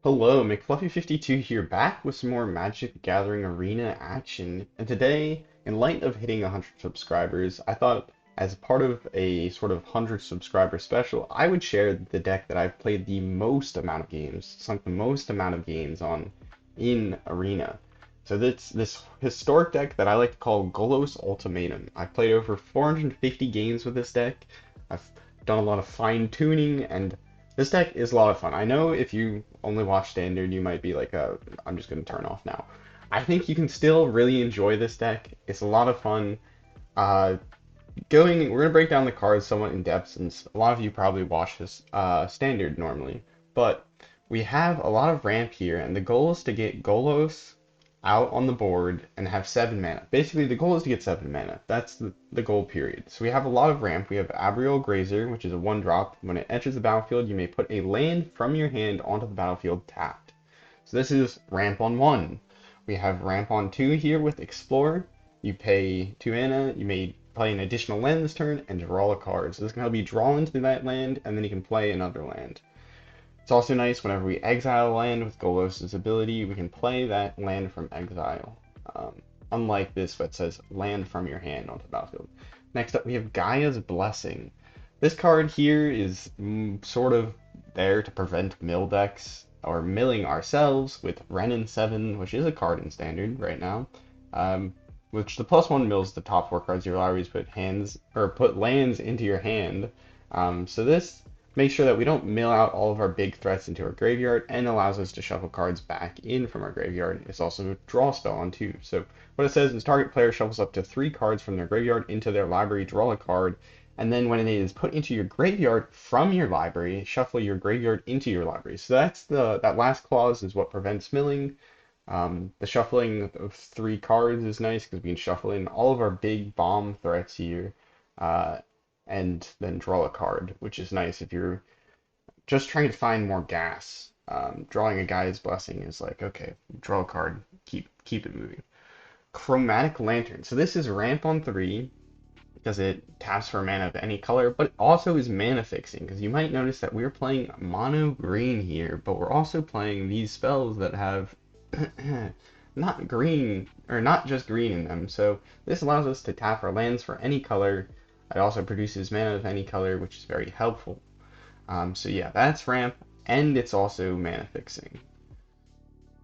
Hello, McFluffy52 here, back with some more Magic the Gathering Arena action. And today, in light of hitting 100 subscribers, I thought as part of a sort of 100 subscriber special, I would share the deck that I've played the most amount of games, sunk the most amount of games on in Arena. So this historic deck that I like to call Golos Ultimatum. I've played over 450 games with this deck. I've done a lot of fine tuning, and this deck is a lot of fun. I know if you only watch Standard, you might be like, I'm just going to turn off now. I think you can still really enjoy this deck. It's a lot of fun. Uh, we're going to break down the cards somewhat in depth since a lot of you probably watch this Standard normally. But we have a lot of ramp here, and the goal is to get Golos out on the board and have 7 mana. Basically, the goal is to get 7 mana. That's the goal, period. So we have a lot of ramp. We have Arboreal Grazer, which is a 1-drop. When it enters the battlefield, you may put a land from your hand onto the battlefield tapped. So this is ramp on 1. We have ramp on 2 here with Explore. You pay 2 mana, you may play an additional land this turn, and draw a card. So this can help you draw into that land, and then you can play another land. It's also nice whenever we exile a land with Golos' ability, we can play that land from exile. Unlike this that says land from your hand onto the battlefield. Next up we have Gaea's Blessing. This card here is sort of there to prevent mill decks, or milling ourselves with Wrenn and Seven, which is a card in Standard right now. Which the +1 mills the top 4 cards of your libraries, put lands into your hand. So this makes sure that we don't mill out all of our big threats into our graveyard, and allows us to shuffle cards back in from our graveyard. It's also a draw spell on 2. So what it says is target player shuffles up to 3 cards from their graveyard into their library, draw a card, and then when it is put into your graveyard from your library, shuffle your graveyard into your library. So that last clause is what prevents milling. The shuffling of 3 cards is nice because we can shuffle in all of our big bomb threats here. And then draw a card, which is nice if you're just trying to find more gas. Drawing a Gaea's Blessing is like, okay, draw a card, keep it moving. Chromatic Lantern. So this is ramp on 3 because it taps for mana of any color, but it also is mana fixing because you might notice that we're playing mono green here, but we're also playing these spells that have not green, or not just green in them. So this allows us to tap our lands for any color. It also produces mana of any color, which is very helpful. So yeah, that's ramp, and it's also mana fixing.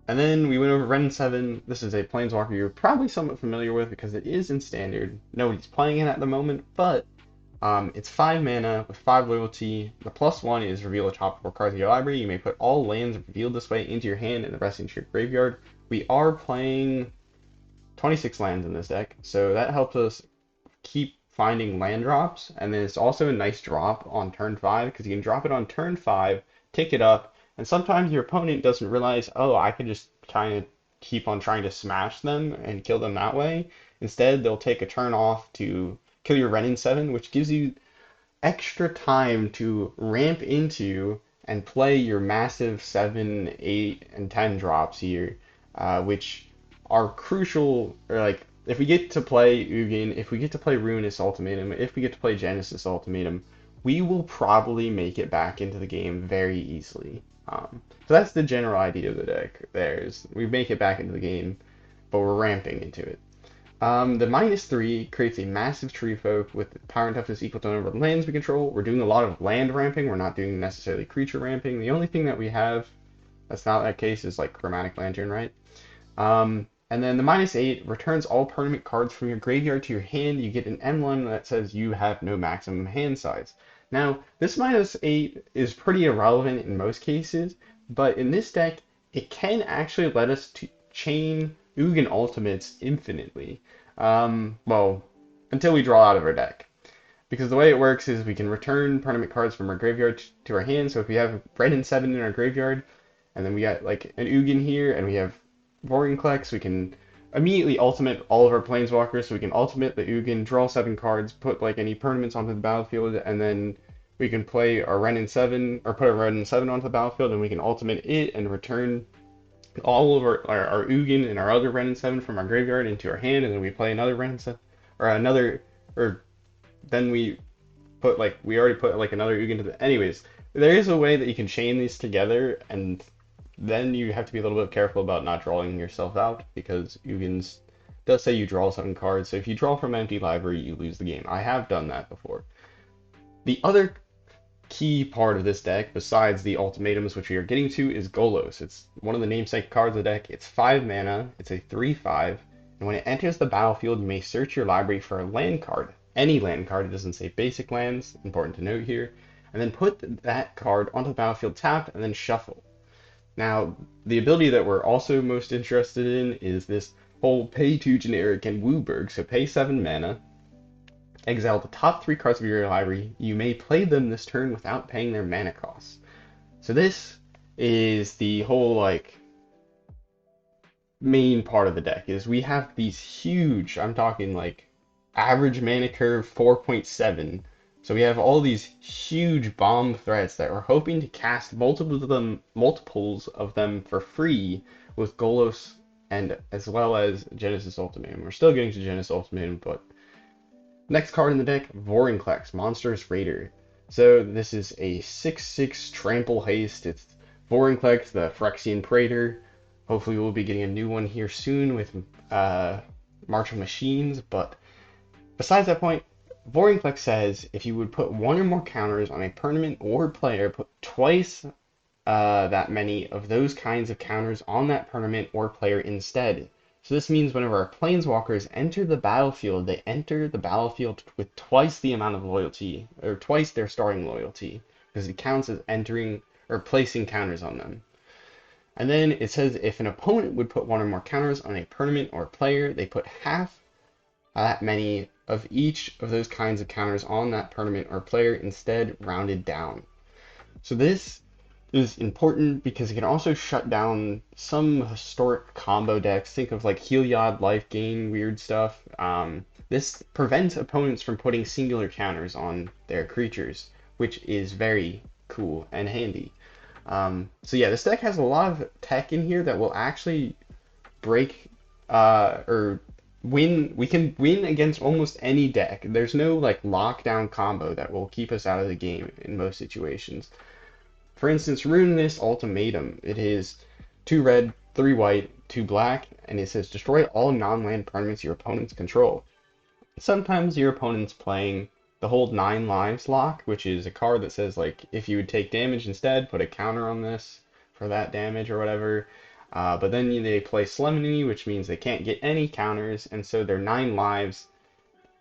And then we went over Wrenn and Seven. This is a Planeswalker you're probably somewhat familiar with because it is in Standard. Nobody's playing it at the moment, but it's 5 mana with 5 loyalty. The +1 is reveal the top 4 cards of your library. You may put all lands revealed this way into your hand and the rest into your graveyard. We are playing 26 lands in this deck, so that helps us keep finding land drops, and then it's also a nice drop on turn 5 because you can drop it on turn 5, tick it up, and sometimes your opponent doesn't realize, oh, I could just kind of keep on trying to smash them and kill them that way. Instead, they'll take a turn off to kill your Wrenn and Seven, which gives you extra time to ramp into and play your massive 7, 8, and 10 drops here, which are crucial, or like, if we get to play Ugin, if we get to play Ruinous Ultimatum, if we get to play Genesis Ultimatum, we will probably make it back into the game very easily. So that's the general idea of the deck. We make it back into the game, but we're ramping into it. The -3 creates a massive tree folk with power and toughness equal to the number of lands we control. We're doing a lot of land ramping. We're not doing necessarily creature ramping. The only thing that we have that's not that case is like Chromatic Lantern, right? And then the -8 returns all permanent cards from your graveyard to your hand. You get an emblem that says you have no maximum hand size. Now, this -8 is pretty irrelevant in most cases, but in this deck, it can actually let us to chain Ugin Ultimates infinitely. Well, until we draw out of our deck. Because the way it works is we can return permanent cards from our graveyard to our hand. So if we have Wrenn and Seven in our graveyard, and then we got like an Ugin here, and we have Vorinclex, we can immediately ultimate all of our planeswalkers, so we can ultimate the Ugin, draw 7 cards, put like any permanents onto the battlefield, and then we can play our Wrenn and Seven, or put a Wrenn and Seven onto the battlefield, and we can ultimate it and return all of our Ugin and our other Wrenn and Seven from our graveyard into our hand, and then we play another Wrenn and Seven, or then we already put like another Ugin to the. Anyways, there is a way that you can chain these together and then you have to be a little bit careful about not drawing yourself out because Ugin does say you draw 7 cards. So if you draw from an empty library, you lose the game. I have done that before. The other key part of this deck, besides the ultimatums, which we are getting to, is Golos. It's one of the namesake cards of the deck. It's 5 mana, it's a 3/5, and when it enters the battlefield, you may search your library for a land card. Any land card, it doesn't say basic lands, important to note here, and then put that card onto the battlefield tapped and then shuffle. Now, the ability that we're also most interested in is this whole pay 2 generic and Wooburg, so pay 7 mana, exile the top 3 cards of your library. You may play them this turn without paying their mana costs. So this is the whole like main part of the deck is we have these huge, I'm talking like average mana curve 4.7. So we have all these huge bomb threats that we're hoping to cast multiples of them for free with Golos and as well as Genesis Ultimatum. We're still getting to Genesis Ultimatum, but next card in the deck, Vorinclex, Monstrous Raider. So this is a 6/6 trample haste. It's Vorinclex, the Phyrexian Praetor. Hopefully we'll be getting a new one here soon with March of Machines. But besides that point, Vorinclex says if you would put 1 or more counters on a permanent or player, put twice that many of those kinds of counters on that permanent or player instead. So this means whenever our planeswalkers enter the battlefield, they enter the battlefield with twice the amount of loyalty, or twice their starting loyalty, because it counts as entering or placing counters on them. And then it says if an opponent would put 1 or more counters on a permanent or player, they put half that many of each of those kinds of counters on that permanent or player instead, rounded down. So this is important because it can also shut down some historic combo decks. Think of like Heliod, Life Gain, weird stuff. This prevents opponents from putting singular counters on their creatures, which is very cool and handy. So yeah, this deck has a lot of tech in here that will actually break or win. We can win against almost any deck. There's no like lockdown combo that will keep us out of the game in most situations. For instance, Ruinous Ultimatum. It is 2 red, 3 white, 2 black, and it says destroy all non-land permanents your opponents control. Sometimes your opponent's playing the whole 9 lives lock, which is a card that says like if you would take damage instead, put a counter on this for that damage or whatever. But then they play Solemnity, which means they can't get any counters, and so their 9 lives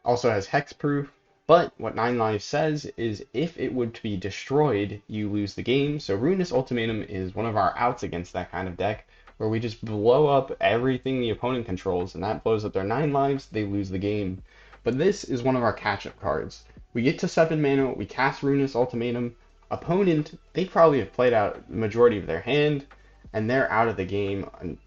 also has hexproof. But what 9 lives says is if it would be destroyed, you lose the game. So Ruinous Ultimatum is one of our outs against that kind of deck, where we just blow up everything the opponent controls, and that blows up their 9 lives, they lose the game. But this is one of our catch-up cards. We get to 7 mana, we cast Ruinous Ultimatum. Opponent, they probably have played out the majority of their hand, and they're out of the game. And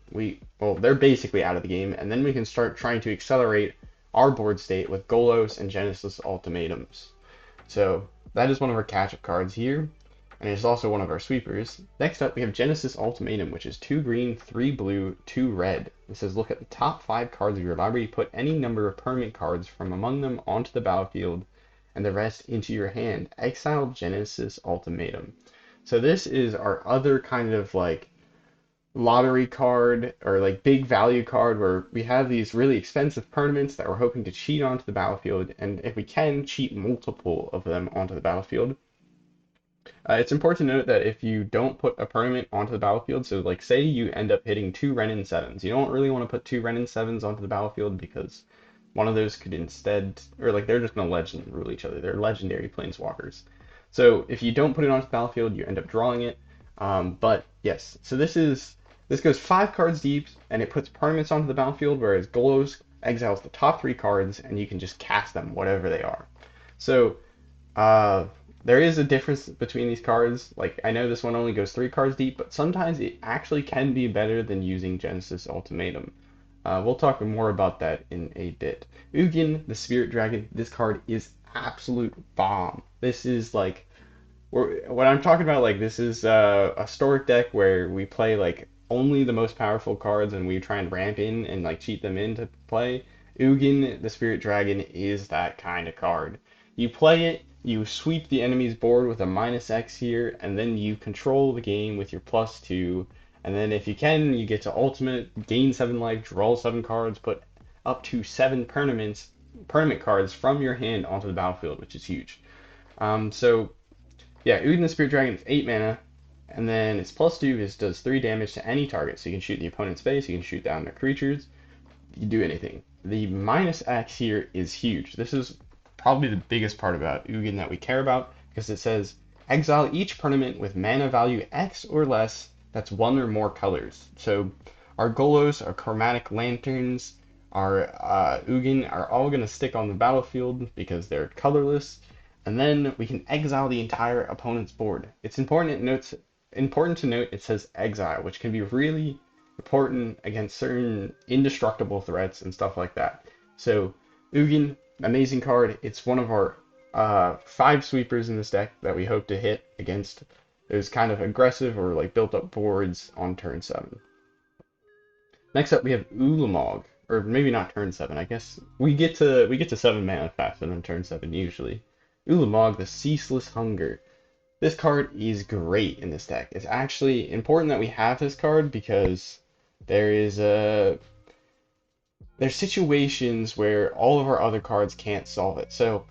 they're basically out of the game, and then we can start trying to accelerate our board state with Golos and Genesis Ultimatums. So that is one of our catch-up cards here, and it's also one of our sweepers. Next up, we have Genesis Ultimatum, which is 2 green, 3 blue, 2 red. It says look at the top 5 cards of your library, put any number of permanent cards from among them onto the battlefield, and the rest into your hand. Exile Genesis Ultimatum. So this is our other kind of like lottery card or like big value card where we have these really expensive permanents that we're hoping to cheat onto the battlefield, and if we can, cheat multiple of them onto the battlefield. It's important to note that if you don't put a permanent onto the battlefield, so like say you end up hitting 2 Wrenn and Sevens, you don't really want to put 2 Wrenn and Sevens onto the battlefield because one of those could instead, or like they're just going to legend rule each other. They're legendary planeswalkers. So if you don't put it onto the battlefield, you end up drawing it. But yes, so this goes 5 cards deep, and it puts permanents onto the battlefield, whereas Golos exiles the top 3 cards, and you can just cast them, whatever they are. So, there is a difference between these cards. Like, I know this one only goes 3 cards deep, but sometimes it actually can be better than using Genesis Ultimatum. We'll talk more about that in a bit. Ugin, the Spirit Dragon, this card is absolute bomb. This is like, what I'm talking about, like, this is a historic deck where we play, like, only the most powerful cards and we try and ramp in and, like, cheat them into play. Ugin, the Spirit Dragon, is that kind of card. You play it, you sweep the enemy's board with a -X here, and then you control the game with your +2, And then if you can, you get to Ultimate, gain 7 life, draw 7 cards, put up to 7 permanent cards from your hand onto the battlefield, which is huge. So yeah, Ugin the Spirit Dragon is 8 mana, and then its +2 does 3 damage to any target. So you can shoot the opponent's face, you can shoot down their creatures, you can do anything. The -X here is huge. This is probably the biggest part about Ugin that we care about, because it says exile each permanent with mana value X or less that's 1 or more colors. So our Golos, our Chromatic Lanterns, our Ugin are all going to stick on the battlefield because they're colorless, and then we can exile the entire opponent's board. It's important to note it says exile, which can be really important against certain indestructible threats and stuff like that. So Ugin, amazing card. It's one of our 5 sweepers in this deck that we hope to hit against those kind of aggressive or like built up boards on turn 7. Next up we have Ulamog, or maybe not turn 7. I guess we get to 7 mana faster than turn 7 usually. Ulamog, the Ceaseless Hunger. This card is great in this deck. It's actually important that we have this card because there's situations where all of our other cards can't solve it. So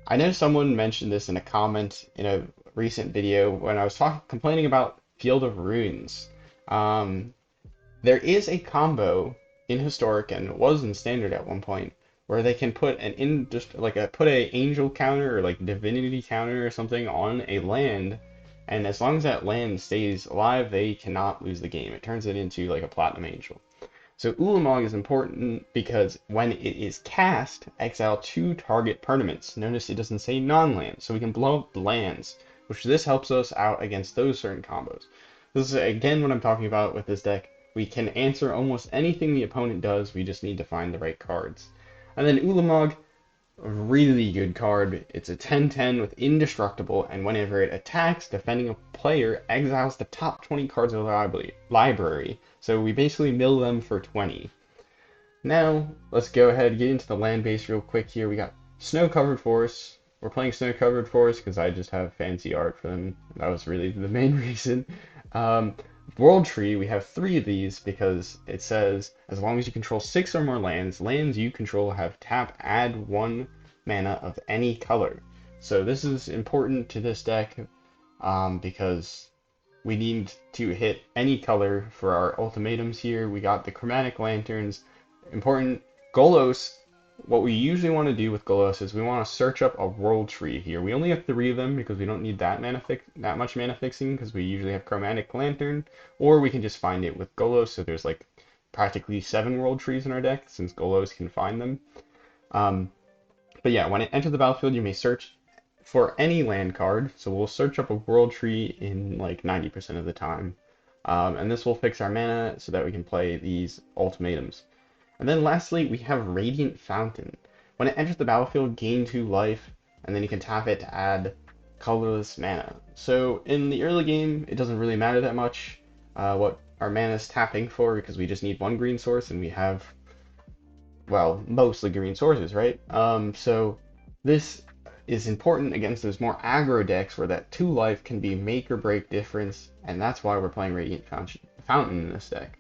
I know someone mentioned this in a comment in a recent video when I was complaining about Field of Runes. There is a combo in Historic, and it was in Standard at one point, where they can put put a angel counter or like divinity counter or something on a land, and as long as that land stays alive, they cannot lose the game. It turns it into like a platinum angel. So Ulamog is important because when it is cast, exile 2 target permanents. Notice it doesn't say non-lands, so we can blow up lands, which this helps us out against those certain combos. This is again what I'm talking about with this deck. We can answer almost anything the opponent does, we just need to find the right cards. And then Ulamog, a really good card. It's a 10/10 with indestructible, and whenever it attacks, defending a player exiles the top 20 cards of the library. So we basically mill them for 20. Now, let's go ahead and get into the land base real quick here. We got Snow Covered Forests. We're playing Snow Covered Forests because I just have fancy art for them. That was really the main reason. World Tree, we have 3 of these because it says as long as you control 6 or more lands you control have add 1 mana of any color. So this is important to this deck because we need to hit any color for our ultimatums here. We got the Chromatic Lanterns. Important. Golos, what we usually want to do with Golos is we want to search up a World Tree here. We only have 3 of them because we don't need that much mana fixing because we usually have Chromatic Lantern, or we can just find it with Golos, so there's like practically 7 World Trees in our deck since Golos can find them. But yeah, when it enters the battlefield, you may search for any land card, so we'll search up a World Tree in like 90% of the time. And this will fix our mana so that we can play these ultimatums. And then lastly, we have Radiant Fountain. When it enters the battlefield, gain 2 life, and then you can tap it to add colorless mana. So in the early game, it doesn't really matter that much what our mana is tapping for, because we just need 1 green source, and we have, well, mostly green sources, right? So this is important against those more aggro decks where that 2 life can be make or break difference, and that's why we're playing Radiant Fountain in this deck.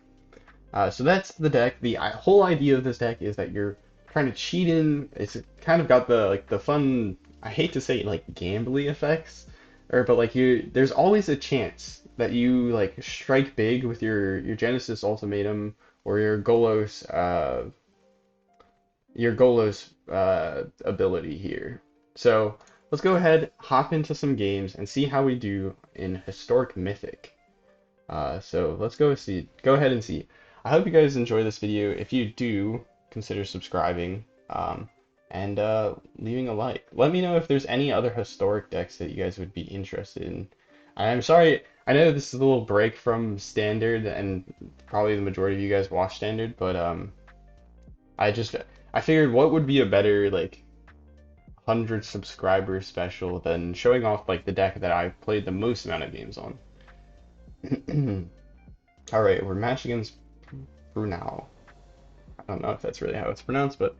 So that's the deck. The whole idea of this deck is that you're trying to cheat in. It's kind of got the fun, I hate to say like gambly effects, but like there's always a chance that you like strike big with your Genesis Ultimatum or your Golos ability here. So let's go ahead, hop into some games, and see how we do in Historic Mythic. So let's go ahead and see. I hope you guys enjoy this video. If you do, consider subscribing and leaving a like. Let me know if there's any other historic decks that you guys would be interested in. I'm sorry, I know this is a little break from Standard, and probably the majority of you guys watch Standard, but I figured what would be a better like 100 subscriber special than showing off like the deck that I've played the most amount of games on. Alright, we're matching against Brunel. I don't know if that's really how it's pronounced, but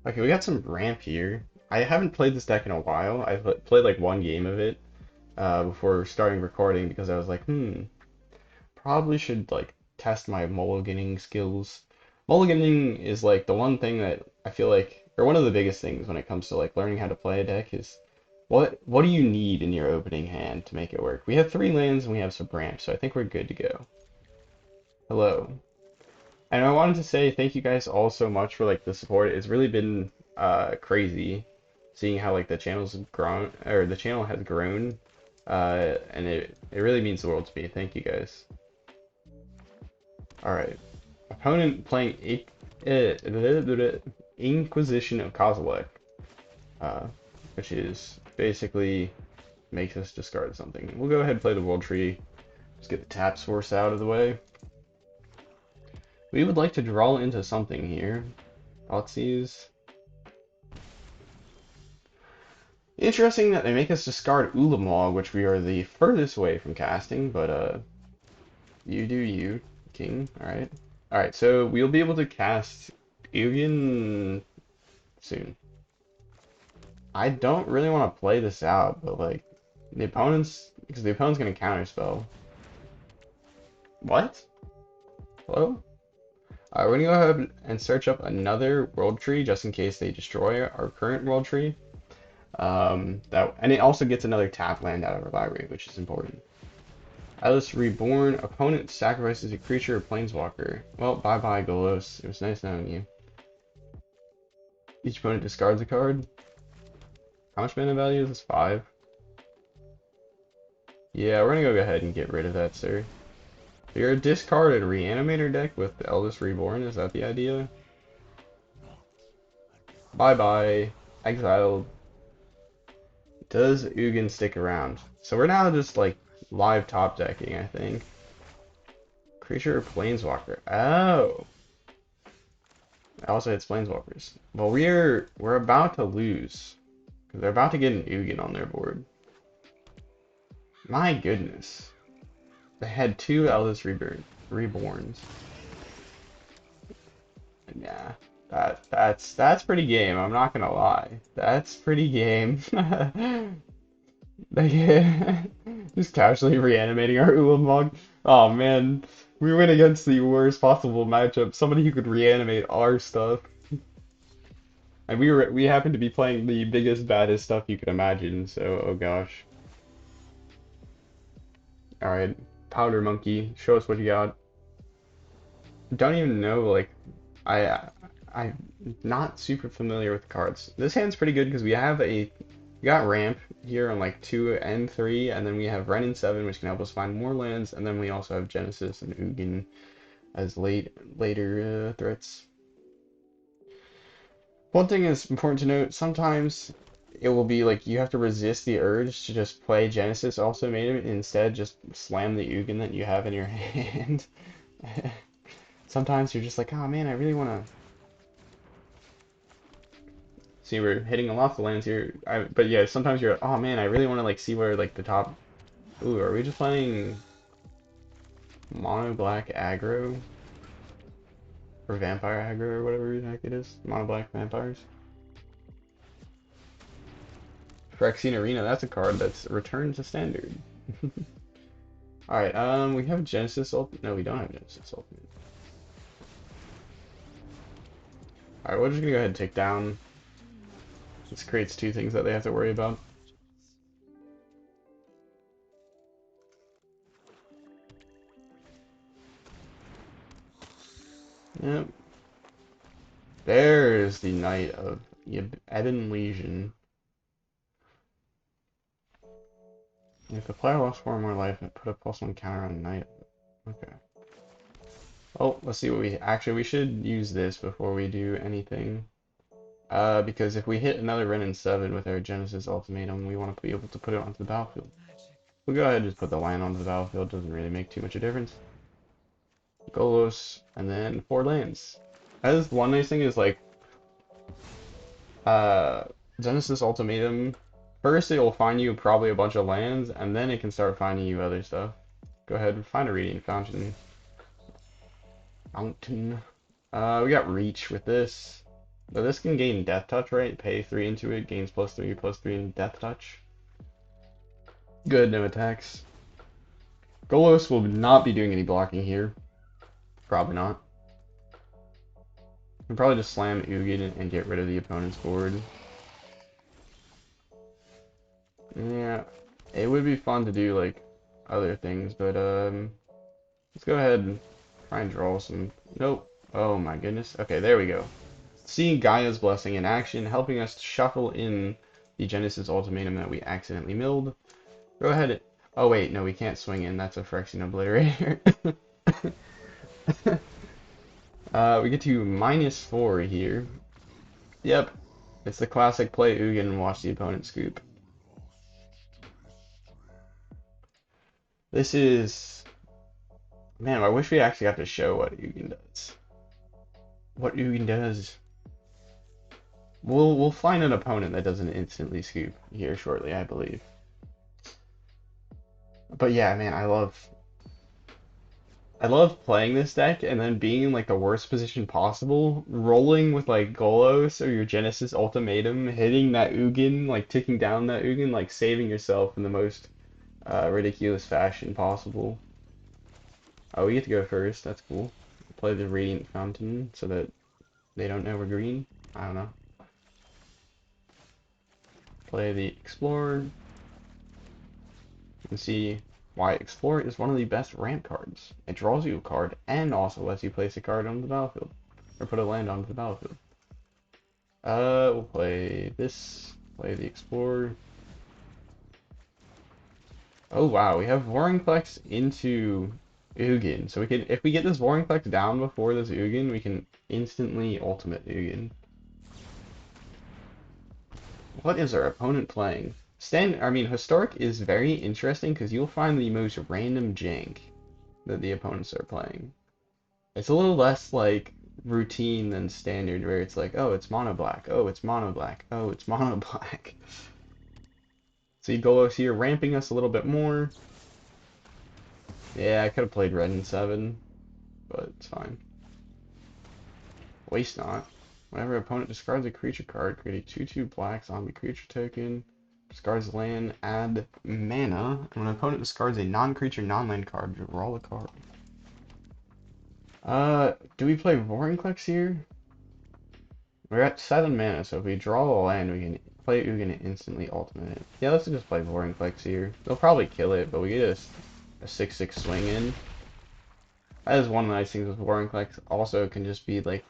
okay, we got some ramp here. I haven't played this deck in a while. I've played like 1 game of it before starting recording because I was like, probably should like test my mulliganing skills. Mulliganing is like the one thing that I feel like, or one of the biggest things when it comes to like learning how to play a deck is what do you need in your opening hand to make it work? We have 3 lands and we have some ramps, so I think we're good to go. Hello. And I wanted to say thank you guys all so much for like the support. It's really been crazy seeing how like the channel's grown, or the channel has grown, and it really means the world to me. Thank you guys. All right, opponent playing Inquisition of Kozilek, uh, which is basically makes us discard something. We'll go ahead and play the World Tree. Just get the tap source out of the way. We would like to draw into something here. Thoughtseize. Interesting that they make us discard Ulamog, which we are the furthest away from casting, but you do you, King. Alright. Alright, so we'll be able to cast Ugin soon. I don't really want to play this out, but like because the opponent's gonna counterspell. What? Hello? We're gonna go ahead and search up another world tree just in case they destroy our current world tree. And it also gets another tap land out of our library, which is important. Tireless Reborn. Opponent sacrifices a creature or planeswalker. Well, bye bye, Golos. It was nice knowing you. Each opponent discards a card. How much mana value is this? 5? Yeah, we're gonna go ahead and get rid of that, sir. You're a discarded reanimator deck with the Eldest Reborn. Is that the idea? Bye bye. Exiled. Does Ugin stick around? So we're now just like live top decking, I think. Creature or planeswalker? Oh. I also hits planeswalkers. Well, we're about to lose. Because they're about to get an Ugin on their board. My goodness. They had 2 Eldest Reborns. Yeah. That's pretty game, I'm not gonna lie. That's pretty game. Just casually reanimating our Ulamog. Oh man, we went against the worst possible matchup. Somebody who could reanimate our stuff, and we happened to be playing the biggest, baddest stuff you could imagine. So, oh gosh. All right, Powder Monkey, show us what you got. Don't even know, like, I I'm not super familiar with the cards. This hand's pretty good because we got Ramp here on like 2 and 3, and then we have Wrenn and Seven, which can help us find more lands, and then we also have Genesis and Ugin as later threats. One thing is important to note, sometimes it will be like you have to resist the urge to just play Genesis Ultimatum, instead just slam the Ugin that you have in your hand. Sometimes you're just like, oh man, I really want to. See, we're hitting a lot of lands here. But yeah, sometimes you're, oh man, I really want to like see where like the top. Ooh, are we just playing mono black aggro or vampire aggro or whatever the heck it is? Mono black vampires. Phyrexian Arena, that's a card that's returned to standard. All right, we have Genesis Ultimate. No, we don't have Genesis Ultimate. All right, we're just gonna go ahead and take down. This creates 2 things that they have to worry about. Yep. There's the Knight of Ebon Legion. If the player lost 4 or more life, it put a +1 counter on Knight. Okay. Oh, let's see what we should use this before we do anything. Because if we hit another Wrenn and Seven with our Genesis Ultimatum, we want to be able to put it onto the battlefield. We'll go ahead and just put the land onto the battlefield, doesn't really make too much of a difference. Golos, and then 4 lands. That is one nice thing is like, uh, Genesis Ultimatum, first it will find you probably a bunch of lands, and then it can start finding you other stuff. Go ahead and find a Radiant Fountain. We got Reach with this. But this can gain Death Touch, right? Pay 3 into it, gains +3/+3 in Death Touch. Good, no attacks. Golos will not be doing any blocking here. Probably not. We'll probably just slam Ugin and get rid of the opponent's board. Yeah, it would be fun to do like other things, but let's go ahead and try and draw some. Nope. Oh my goodness. Okay, there we go. Seeing Gaia's Blessing in action, helping us shuffle in the Genesis Ultimatum that we accidentally milled. Go ahead. Oh wait, no, we can't swing in. That's a Phyrexian Obliterator. We get to -4 here. Yep, it's the classic play Ugin and watch the opponent scoop. This is... Man, I wish we actually got to show what Ugin does. What Ugin does. We'll find an opponent that doesn't instantly scoop here shortly, I believe. But yeah, man, I love playing this deck and then being in like the worst position possible, rolling with like Golos or your Genesis Ultimatum, hitting that Ugin, like ticking down that Ugin, like saving yourself in the most ridiculous fashion possible. Oh, we get to go first. That's cool. Play the Radiant Fountain so that they don't know we're green. I don't know. Play the Explorer. And see why Explorer is one of the best ramp cards. It draws you a card and also lets you place a card on the battlefield. Or put a land onto the battlefield. We'll play this. Play the Explorer. Oh wow, we have Vorinclex into Ugin. So we can, if we get this Vorinclex down before this Ugin, we can instantly ultimate Ugin. What is our opponent playing? Historic is very interesting because you'll find the most random jank that the opponents are playing. It's a little less like routine than standard where it's like, oh, it's mono black, oh, it's mono black, oh, it's mono black. See Golos here ramping us a little bit more. Yeah, I could have played Wrenn and Seven, but it's fine. Waste not. Whenever an opponent discards a creature card, create a 2/2 black zombie creature token. Discards land, add mana. And when an opponent discards a non-creature, non-land card, draw the card. Do we play Vorinclex here? We're at 7 mana, so if we draw a land, we can play Ugin and instantly ultimate it. Yeah, let's just play Vorinclex here. They'll probably kill it, but we get a 6/6 swing in. That is one of the nice things with Vorinclex. Also, it can just be like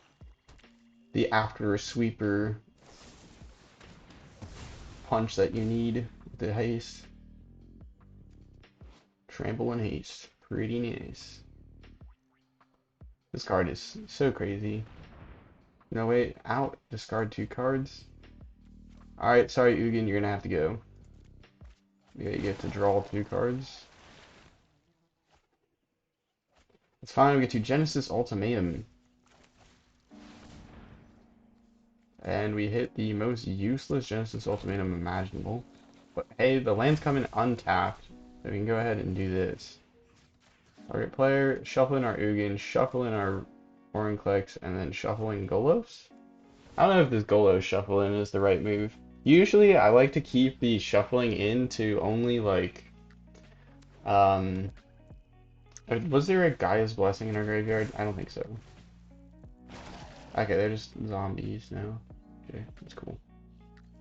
the after sweeper punch that you need with the haste. Trample and haste. Pretty nice. This card is so crazy. No, wait, out. Discard 2 cards. Alright, sorry, Ugin, you're gonna have to go. Yeah, you get to draw 2 cards. It's fine, we get to Genesis Ultimatum. And we hit the most useless Genesis Ultimatum imaginable. But hey, the land's coming untapped, so we can go ahead and do this. Target player, shuffle in our Ugin, shuffle in our Vorinclex, and then shuffle in Golos? I don't know if this Golos shuffle in is the right move. Usually I like to keep the shuffling in to only like was there a Gaia's Blessing in our graveyard? I don't think so. Okay, they're just zombies now. Okay, that's cool.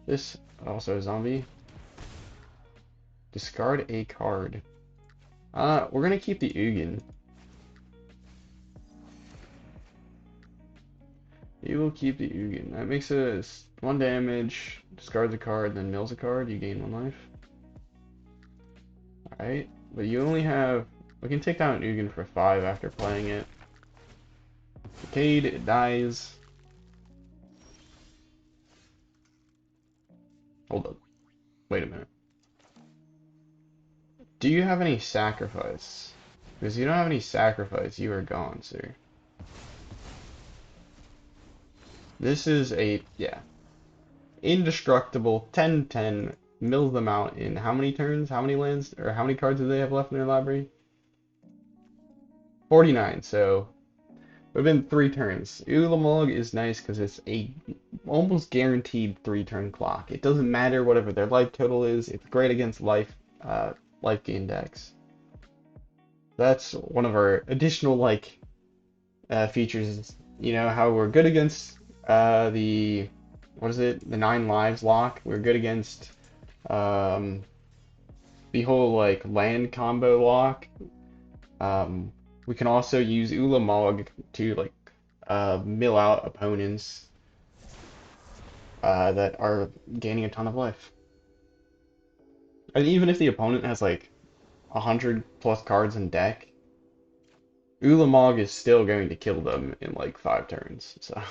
This also a zombie. Discard a card. We're gonna keep the Ugin. You will keep the Ugin. That makes us 1 damage, discards a card, then mills a card, you gain 1 life. Alright, but you only have... We can take down an Ugin for 5 after playing it. Decayed, it dies. Hold up. Wait a minute. Do you have any sacrifice? Because you don't have any sacrifice, you are gone, sir. This is a, yeah, indestructible 10/10, mill them out in how many turns? How many lands, or how many cards do they have left in their library? 49, so it would have been 3 turns. Ulamog is nice because it's a almost guaranteed 3-turn clock. It doesn't matter whatever their life total is, it's great against life gain decks. that's one of our additional like features. Is, you know how we're good against the what is it? The 9 lives lock. We're good against um, the whole like land combo lock. Um, we can also use Ulamog to like mill out opponents that are gaining a ton of life. And even if the opponent has like 100+ cards in deck, Ulamog is still going to kill them in like 5 turns. So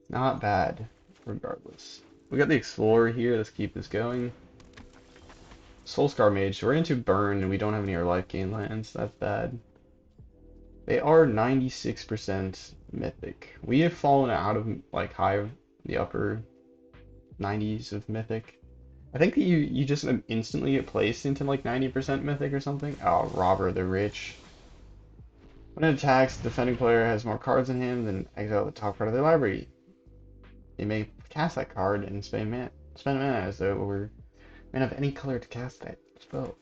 not bad, regardless. We got the Explorer here. Let's keep this going. Soulscar Mage. So we're into burn and we don't have any of our life gain lands. That's bad. They are 96% Mythic. We have fallen out of like the upper 90s of Mythic. I think that you just instantly get placed into like 90% Mythic or something. Oh, Robber the Rich. When it attacks, the defending player has more cards in him than exile the top card of their library. They may cast that card and spend mana as though it were man of any color to cast that spell.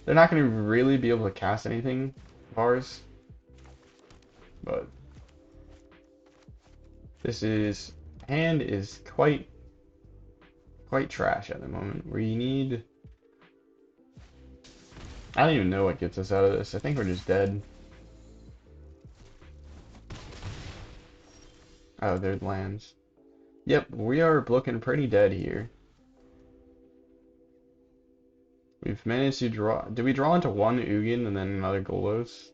They're not going to really be able to cast anything, bars, but this hand is quite trash at the moment. We need. I don't even know what gets us out of this. I think we're just dead. Oh, there's lands. Yep, we are looking pretty dead here. We've managed to draw. Did we draw into one Ugin and then another Golos?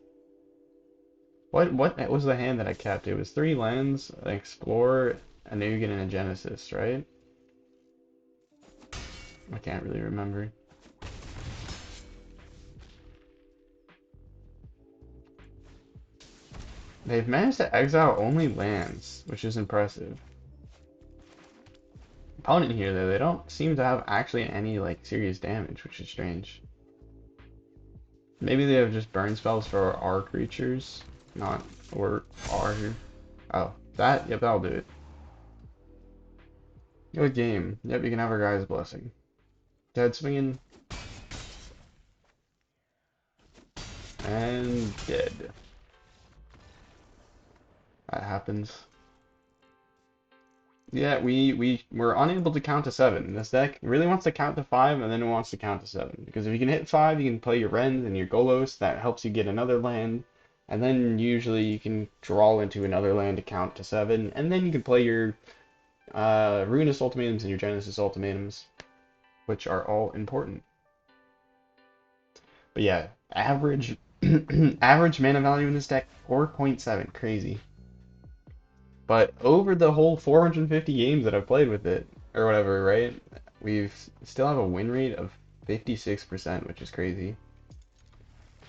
What was the hand that I kept? It was 3 lands, an Explorer, an Ugin, and a Genesis, right? I can't really remember. They've managed to exile only lands, which is impressive. Opponent here, though, they don't seem to have actually any like serious damage, which is strange. Maybe they have just burn spells for our creatures, not or our. Oh, that, yep, that'll do it. Good game. Yep, you can have our guy's blessing. Dead swinging. And dead. That happens. Yeah, we were unable to count to 7. This deck really wants to count to 5 and then it wants to count to 7. Because if you can hit 5, you can play your Wrenn and your Golos. That helps you get another land. And then usually you can draw into another land to count to 7. And then you can play your Ruinous Ultimatums and your Genesis Ultimatums, which are all important. But yeah, average average mana value in this deck, 4.7. Crazy. But over the whole 450 games that I've played with it, or whatever, right? We've still have a win rate of 56%, which is crazy.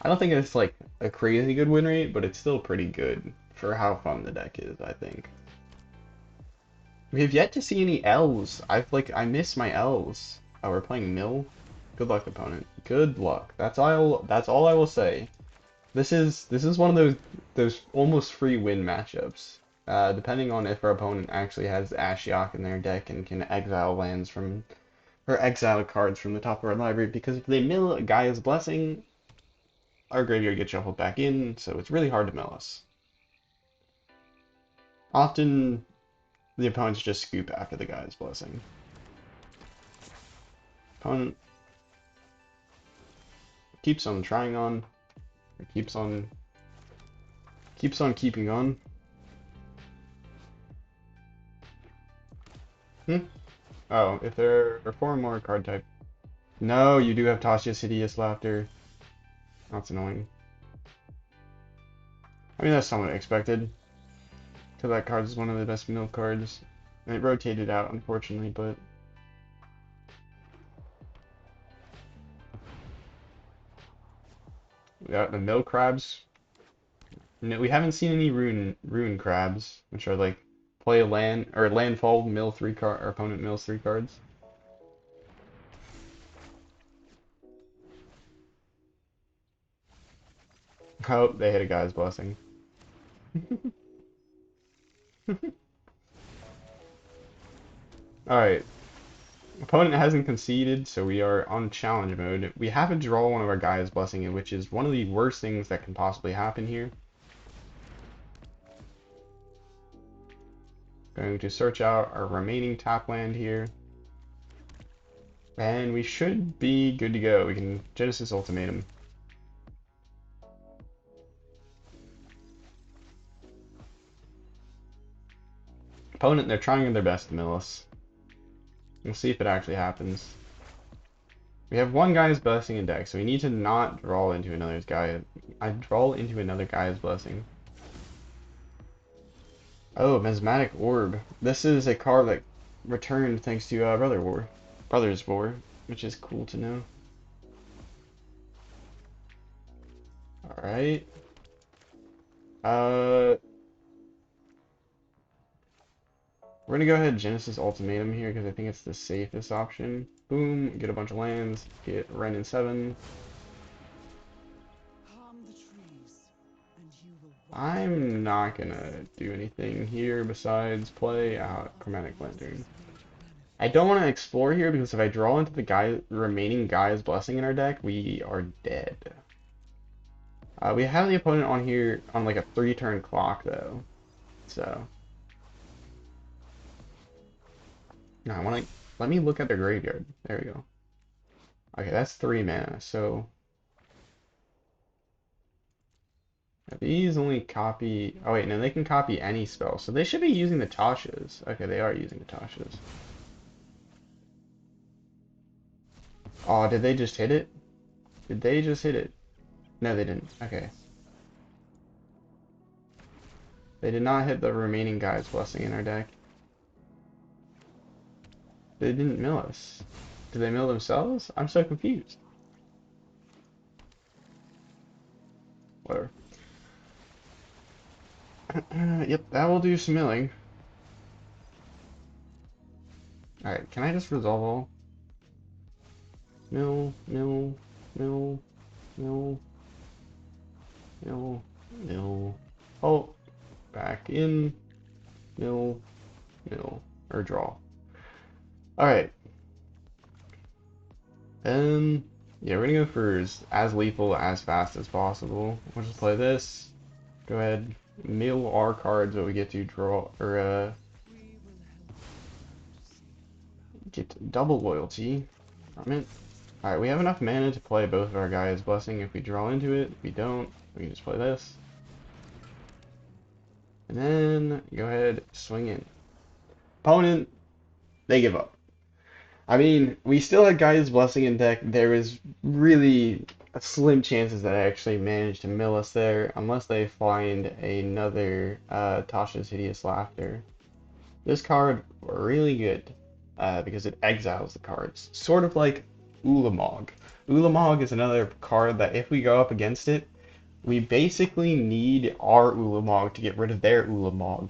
I don't think it's like a crazy good win rate, but it's still pretty good for how fun the deck is, I think. We have yet to see any elves. I miss my elves. Oh, we're playing Mill. Good luck, opponent. Good luck. That's all I will say. This is one of those almost free win matchups. Depending on if our opponent actually has Ashiok in their deck and can exile lands from, or exile cards from the top of our library, because if they mill Gaia's Blessing, our graveyard gets shuffled back in, so it's really hard to mill us. Often, the opponents just scoop after the Gaia's Blessing. Opponent keeps on trying on, or keeps on keeping on. Oh, if there are 4 more card type. No, you do have Tasha's Hideous Laughter. That's annoying. I mean, that's somewhat expected. Because that card is one of the best mill cards. And it rotated out, unfortunately, but... We got the mill crabs. No, we haven't seen any rune crabs, which are like play a land or landfall, mill 3 card, or opponent mills 3 cards. Oh, they hit a Guy's Blessing. Alright. Opponent hasn't conceded, so we are on challenge mode. We have to draw one of our Gaia's Blessing, which is one of the worst things that can possibly happen here. Going to search out our remaining tap land here. And we should be good to go. We can Genesis Ultimatum. Opponent, they're trying their best to mill us. We'll see if it actually happens. We have one Gaia's Blessing in deck, so we need to not draw into another Gaia. I draw into another Gaia's Blessing. Oh, Mesmatic Orb. This is a card that returned thanks to Brother's War, which is cool to know. Alright. We're gonna go ahead and Genesis Ultimatum here because I think it's the safest option. Boom, get a bunch of lands, get Wrenn and Seven. I'm not gonna do anything here besides play out Chromatic Lantern. I don't want to explore here because if I draw into the remaining Gaia's Blessing in our deck, we are dead. We have the opponent on here on like a 3-turn clock though, so. No, I want to let me look at their graveyard. There we go. Okay, that's 3 mana. So these only copy. Oh wait, no, they can copy any spell. So they should be using the Tashas. Okay, they are using the Tashas. Oh, did they just hit it? Did they just hit it? No, they didn't. Okay. They did not hit the remaining Gaia's Blessing in our deck. They didn't mill us. Did they mill themselves? I'm so confused. Whatever. Yep, that will do some milling. Alright, can I just resolve all? Mill, mill, mill, mill, mill, mill. Oh, back in. Mill, mill, or draw. Alright. Yeah, we're gonna go for as lethal, as fast as possible. We'll just play this. Go ahead, mill our cards, but we get to draw, or, get double loyalty from it. Alright, we have enough mana to play both of our Gaia's Blessing if we draw into it. If we don't, we can just play this. And then, go ahead, swing in. Opponent, they give up. I mean, we still had Gaia's Blessing in deck. There was really slim chances that I actually managed to mill us there, unless they find another Tasha's Hideous Laughter. This card, really good, because it exiles the cards. Sort of like Ulamog. Ulamog is another card that if we go up against it, we basically need our Ulamog to get rid of their Ulamog.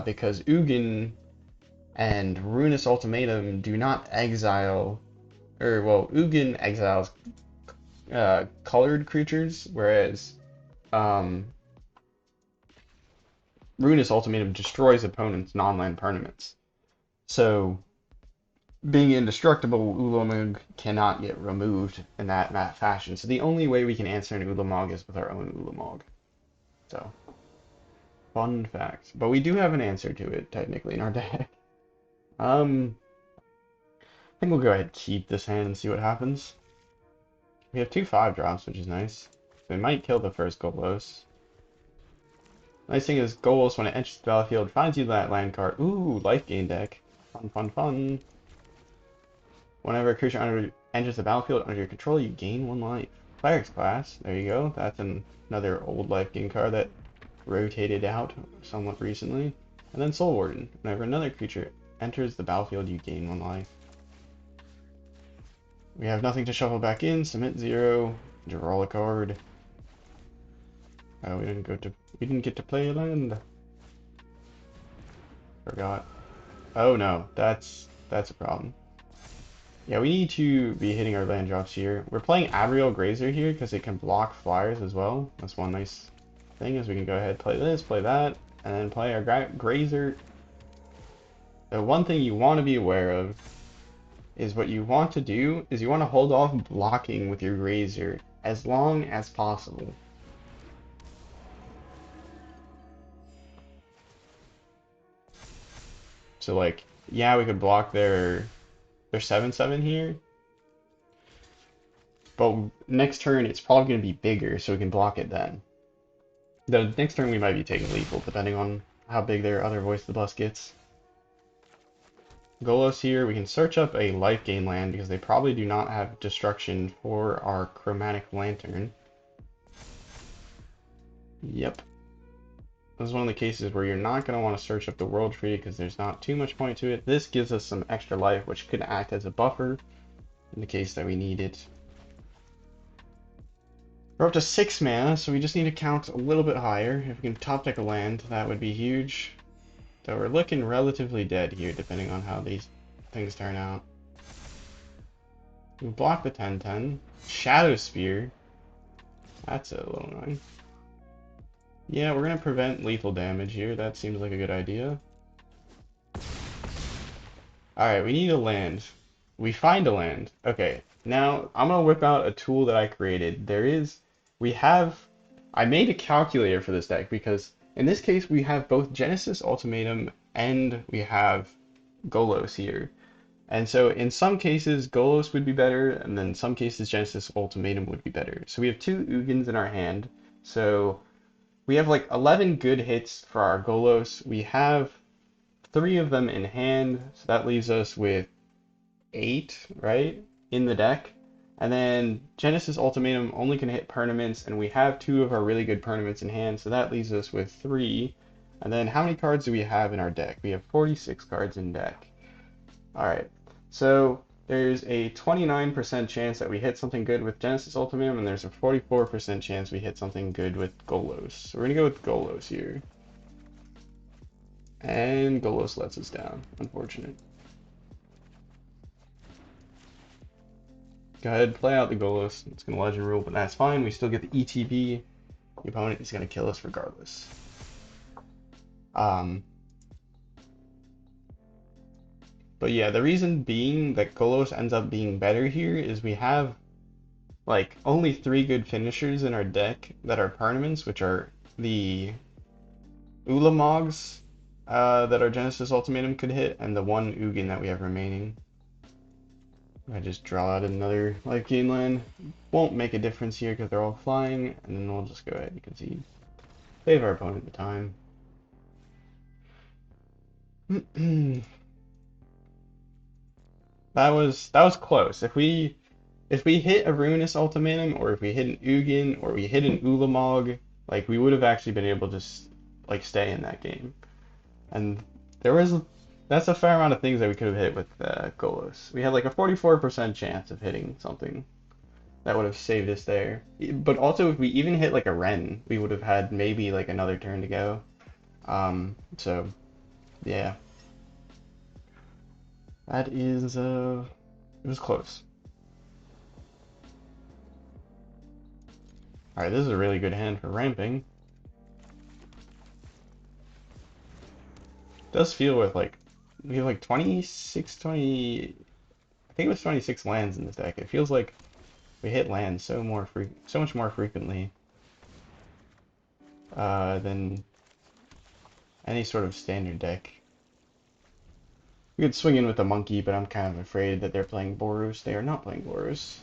Because Ugin and Ruinous Ultimatum do not exile, or well, Ugin exiles colored creatures, whereas Ruinous Ultimatum destroys opponents' non-land permanents. So, being indestructible, Ulamog cannot get removed in that fashion. So the only way we can answer an Ulamog is with our own Ulamog. So, fun fact. But we do have an answer to it, technically, in our deck. I think we'll go ahead and keep this hand and see what happens. We have 2 5-drops, which is nice. We might kill the first Golos. Nice thing is, Golos, when it enters the battlefield, finds you that land card. Ooh, life gain deck. Fun, fun, fun. Whenever a creature enters the battlefield under your control, you gain 1 life. Cleric's Class, there you go. That's another old life gain card that rotated out somewhat recently. And then Soul Warden. Whenever another creature enters the battlefield, you gain 1 life. We have nothing to shuffle back in. Submit 0. Draw a card. Oh, we didn't get to play a land. Forgot. Oh no, that's a problem. Yeah, we need to be hitting our land drops here. We're playing Arboreal Grazer here because it can block flyers as well. That's one nice thing is we can go ahead, play this, play that, and then play our Grazer. The one thing you want to be aware of is what you want to do is you want to hold off blocking with your Grazer as long as possible. So like, yeah, we could block their 7/7 here, but next turn it's probably going to be bigger, so we can block it then. The next turn we might be taking lethal, depending on how big their other Voice of the Blessed gets. Golos here, we can search up a life gain land because they probably do not have destruction for our Chromatic Lantern. Yep. This is one of the cases where you're not going to want to search up the World Tree because there's not too much point to it. This gives us some extra life, which could act as a buffer in the case that we need it. We're up to 6 mana, so we just need to count a little bit higher. If we can top deck a land, that would be huge. So we're looking relatively dead here, depending on how these things turn out. We block the 10/10. Shadow Spear. That's a little annoying. Yeah, we're going to prevent lethal damage here. That seems like a good idea. Alright, we need a land. We find a land. Okay, now I'm going to whip out a tool that I created. I made a calculator for this deck because in this case we have both Genesis Ultimatum and we have Golos here. And so in some cases Golos would be better, and then in some cases Genesis Ultimatum would be better. So we have 2 Ugins in our hand. So we have like 11 good hits for our Golos. We have 3 of them in hand, so that leaves us with 8, right, in the deck. And then Genesis Ultimatum only can hit permanents, and we have 2 of our really good permanents in hand, so that leaves us with 3. And then how many cards do we have in our deck? We have 46 cards in deck. Alright, so there's a 29% chance that we hit something good with Genesis Ultimatum, and there's a 44% chance we hit something good with Golos. So we're going to go with Golos here. And Golos lets us down. Unfortunate. Go ahead, play out the Golos. It's going to legend rule, but that's fine. We still get the ETB. The opponent is going to kill us regardless. But yeah, the reason being that Golos ends up being better here is we have like only 3 good finishers in our deck that are permanents, which are the Ulamogs that our Genesis Ultimatum could hit, and the 1 Ugin that we have remaining. I just draw out another life gain land. Won't make a difference here because they're all flying, and then we'll just go ahead and concede. Save our opponent the time. That was close. If we hit a Ruinous Ultimatum, or if we hit an Ugin, or we hit an Ulamog, like we would have actually been able to like stay in that game. And that's a fair amount of things that we could have hit with Golos. We had like a 44% chance of hitting something that would have saved us there. But also, if we even hit like a Wrenn, we would have had maybe like another turn to go. So, yeah. That is, it was close. Alright, this is a really good hand for ramping. It does feel with like, we have like 26, 20, I think it was 26 lands in this deck. It feels like we hit lands so much more frequently than any sort of standard deck. We could swing in with a monkey, but I'm kind of afraid that they're playing Boros. They are not playing Boros.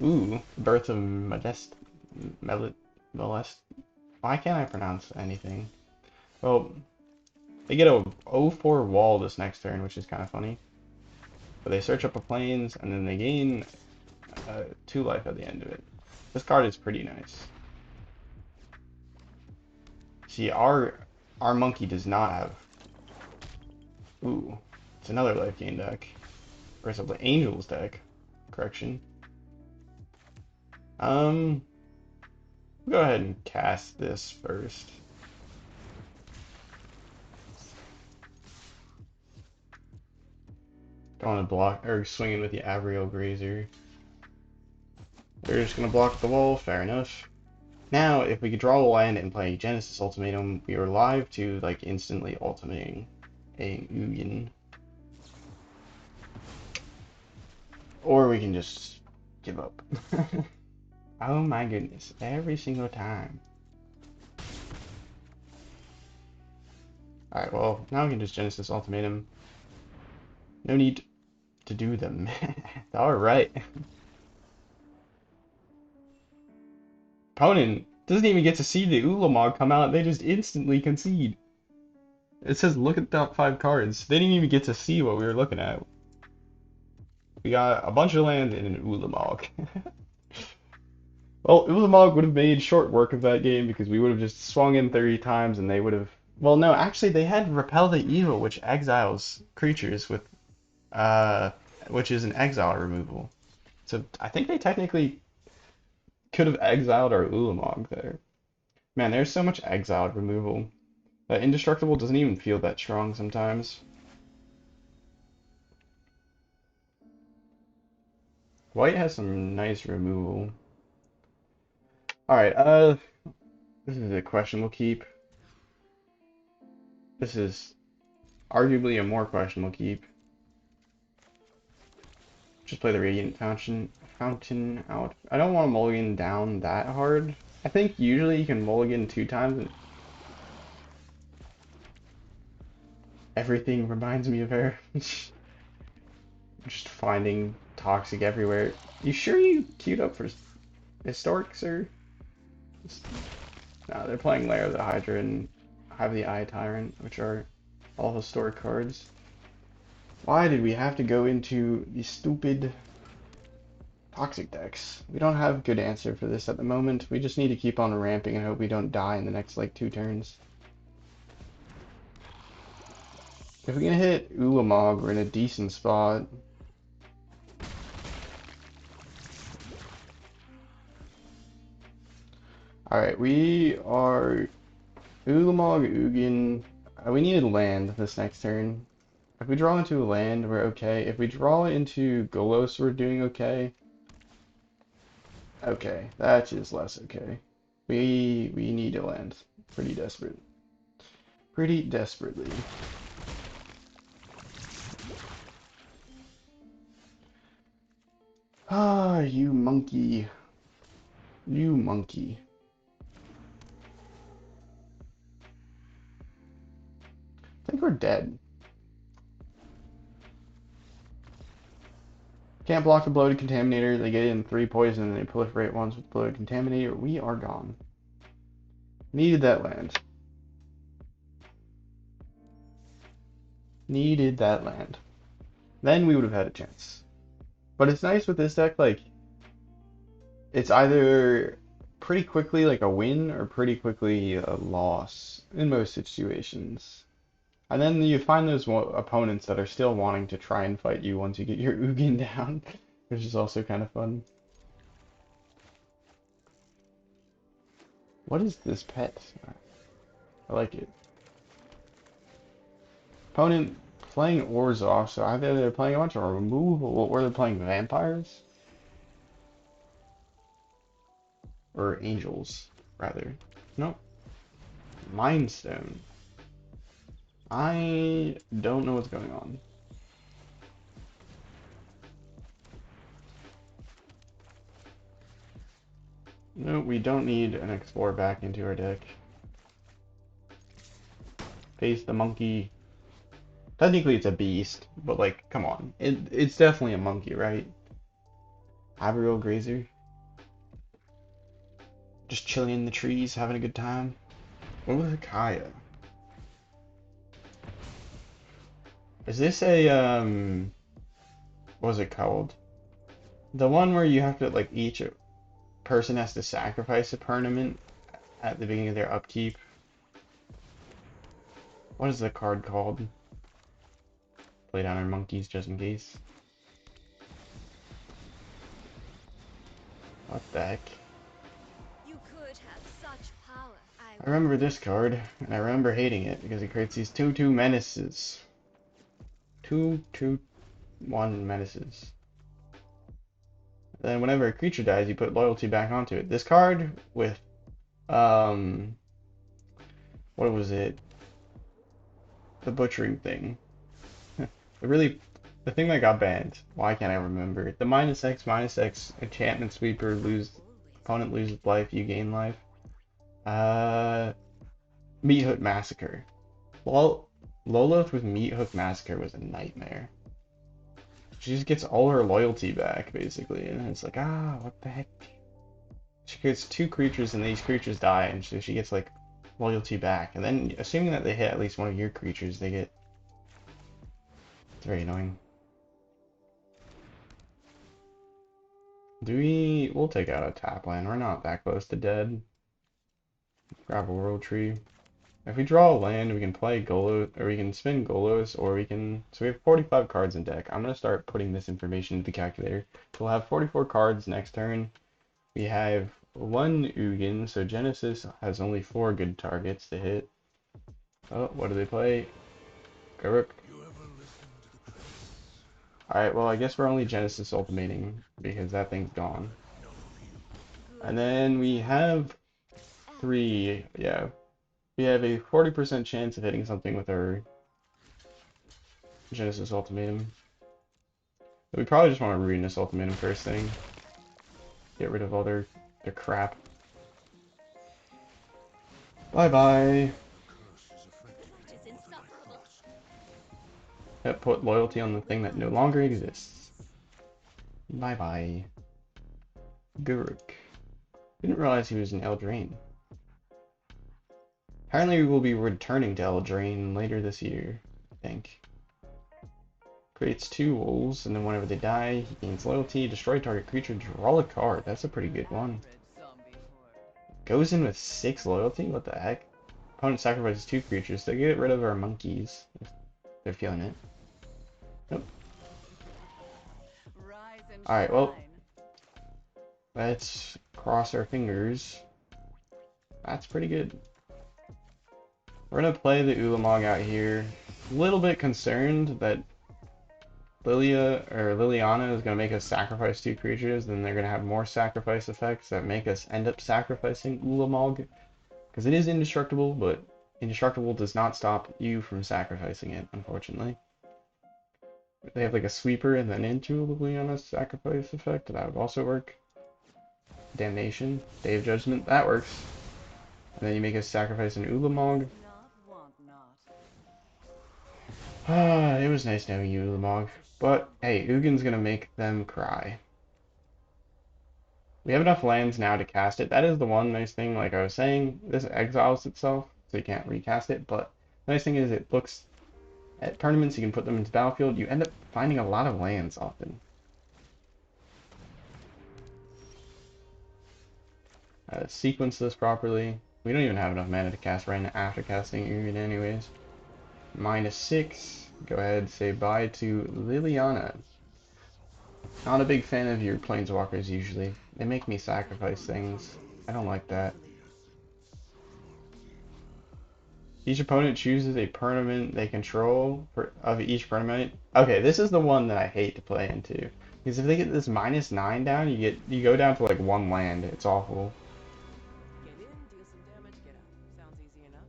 Ooh, Birth of Molest. Why can't I pronounce anything? Well, they get a 0/4 wall this next turn, which is kind of funny. But they search up a plains, and then they gain 2 life at the end of it. This card is pretty nice. See, our monkey does not have... Ooh, it's another life gain deck. Or it's an Angels deck. Correction. Go ahead and cast this first. Don't want to block, or swing in with the Arboreal Grazer. They're just going to block the wall, fair enough. Now, if we could draw a land and play Genesis Ultimatum, we are live to, like, instantly ultimating a Ugin. Or we can just give up. Oh my goodness, every single time. Alright, well, now we can just Genesis Ultimatum. No need to do them. Alright. Opponent doesn't even get to see the Ulamog come out, they just instantly concede. It says look at the top 5 cards. They didn't even get to see what we were looking at. We got a bunch of land and an Ulamog. Well, Ulamog would have made short work of that game because we would have just swung in 30 times and they would have... Well, no, actually they had Repel the Evil, which exiles creatures with, which is an exile removal. So I think they technically could have exiled our Ulamog there. Man, there's so much exiled removal. That Indestructible doesn't even feel that strong sometimes. White has some nice removal. Alright, this is a question we'll keep. This is arguably a more question we'll keep. Just play the Radiant Fountain out. I don't want to mulligan down that hard. I think usually you can mulligan 2 times and everything reminds me of her. Just finding toxic everywhere. You sure you queued up for Historic, sir? No, they're playing Lair of the Hydra and Have the Eye Tyrant, which are all historic cards. Why did we have to go into these stupid toxic decks? We don't have a good answer for this at the moment. We just need to keep on ramping and hope we don't die in the next, like, 2 turns. If we can hit Ulamog, we're in a decent spot. Alright, we are Ulamog, Ugin. We needed land this next turn. If we draw into a land, we're okay. If we draw into Golos, we're doing okay. Okay, that is less okay. We need a land. Pretty desperate. Pretty desperately. Ah, you monkey. You monkey. I think we're dead. Can't block the Bloated Contaminator. They get in 3 poison and they proliferate once with Bloated Contaminator. We are gone. Needed that land. Needed that land. Then we would have had a chance. But it's nice with this deck, like, it's either pretty quickly like a win or pretty quickly a loss in most situations. And then you find those opponents that are still wanting to try and fight you once you get your Ugin down, which is also kind of fun. What is this pet? I like it. Opponent playing Ores off, so either they're playing a bunch of removal or they're playing vampires. Or angels, rather. Nope. Mind Stone. I don't know what's going on. No, we don't need an Explore back into our deck. Face the monkey. Technically it's a beast, but like, come on. It's definitely a monkey, right? Arboreal Grazer. Just chilling in the trees, having a good time. What was a Gaea? Is this a, what was it called? The one where you have to, like, each person has to sacrifice a permanent at the beginning of their upkeep. What is the card called? Play down our monkeys just in case. What the heck? You could have such power. I remember this card, and I remember hating it because it creates these 2/2 menaces. 2/2/1 menaces. Then whenever a creature dies, you put loyalty back onto it. This card with, what was it? The butchering thing. It really The thing that got banned. Why can't I remember? The -X enchantment sweeper opponent loses life, you gain life. Uh, Meat Hook Massacre. Well, Lolith with Meat Hook Massacre was a nightmare. She just gets all her loyalty back, basically, and it's like, ah, what the heck? She gets two creatures, and these creatures die, and so she gets, like, loyalty back. And then, assuming that they hit at least one of your creatures, they get... It's very annoying. We'll take out a tap land. We're not that close to dead. Grab a World Tree. If we draw a land, we can play Golos, or we can spin Golos, or we can... So we have 45 cards in deck. I'm going to start putting this information into the calculator. We'll have 44 cards next turn. We have one Ugin, so Genesis has only 4 good targets to hit. Oh, what do they play? Garuk. Alright, well, I guess we're only Genesis Ultimating, because that thing's gone. And then we have 3, yeah. We have a 40% chance of hitting something with our Genesis Ultimatum. But we probably just want to Ruinous Ultimatum first thing. Get rid of all their crap. Bye-bye. Yep, put loyalty on the thing that no longer exists. Bye-bye. Garuk. Didn't realize he was an Eldraine. Apparently we will be returning to Eldraine later this year, I think. Creates 2 wolves, and then whenever they die, he gains loyalty, destroy target creature, draw a card. That's a pretty good one. Goes in with 6 loyalty? What the heck? Opponent sacrifices 2 creatures, so get rid of our monkeys, if they're feeling it. Nope. Alright, well, let's cross our fingers. That's pretty good. We're gonna play the Ulamog out here. A little bit concerned that Liliana is gonna make us sacrifice 2 creatures, then they're gonna have more sacrifice effects that make us end up sacrificing Ulamog. Because it is indestructible, but indestructible does not stop you from sacrificing it, unfortunately. If they have like a sweeper and then into Liliana's sacrifice effect, that would also work. Damnation, Day of Judgment, that works. And then you make us sacrifice an Ulamog. Ah, it was nice knowing you, Ulamog. But, hey, Ugin's gonna make them cry. We have enough lands now to cast it. That is the one nice thing, like I was saying, this exiles itself, so you can't recast it, but the nice thing is it looks, at tournaments you can put them into battlefield, you end up finding a lot of lands often. Sequence this properly. We don't even have enough mana to cast Wrenn after casting Ugin anyways. -6. Go ahead and say bye to Liliana. Not a big fan of your planeswalkers usually. They make me sacrifice things. I don't like that. Each opponent chooses a permanent they control of each permanent. Okay, this is the one that I hate to play into. Because if they get this -9 down, you go down to like 1 land. It's awful. Get in, deal some damage, get out. Sounds easy enough.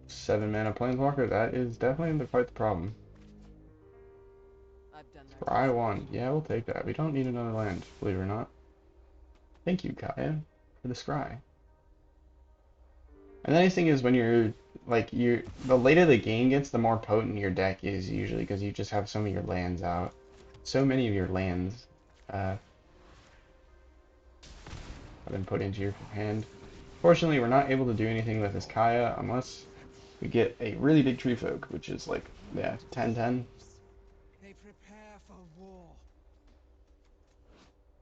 7 mana planeswalker, that is definitely quite the problem. I've done that. Scry 1. Yeah, we'll take that. We don't need another land, believe it or not. Thank you, Gaea, for the scry. And the nice thing is when the later the game gets, the more potent your deck is usually, because you just have so many of your lands out. So many of your lands have been put into your hand. Fortunately, we're not able to do anything with this Gaea unless we get a really big tree folk, which is like, yeah, 10/10. They prepare for war.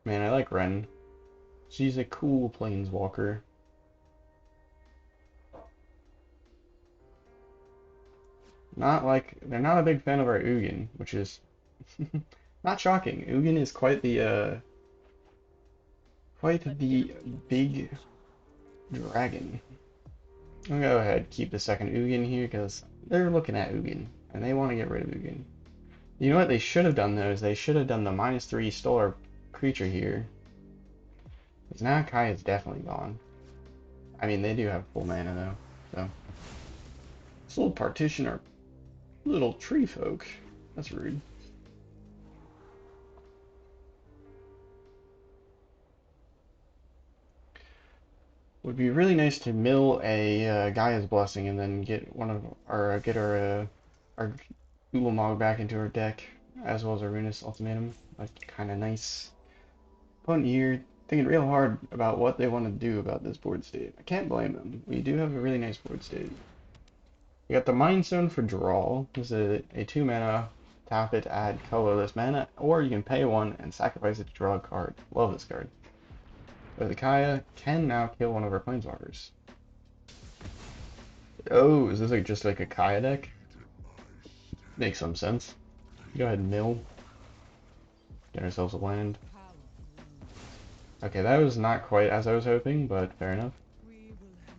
Man, I like Wrenn. She's a cool planeswalker. They're not a big fan of our Ugin, which is not shocking. Ugin is quite the big dragon. I'll go ahead, keep the second Ugin here, because they're looking at Ugin, and they want to get rid of Ugin. You know what they should have done, though, is they should have done the -3 stole our creature here. Because now Kai is definitely gone. I mean, they do have full mana, though, so. This little partition our little tree folk. That's rude. Would be really nice to mill a Gaia's Blessing and then get one of get our Ulamog back into our deck, as well as our Ruinous Ultimatum. Like, kind of nice. Opponent here thinking real hard about what they want to do about this board state. I can't blame them. We do have a really nice board state. We got the Mind Stone for draw. This is a 2 mana, tap it, add colorless mana, or you can pay 1 and sacrifice it to draw a card. Love this card. But the Gaea can now kill one of our planeswalkers. Oh, is this like just like a Gaea deck? Makes some sense. Go ahead and mill. Get ourselves a land. Okay, that was not quite as I was hoping, but fair enough.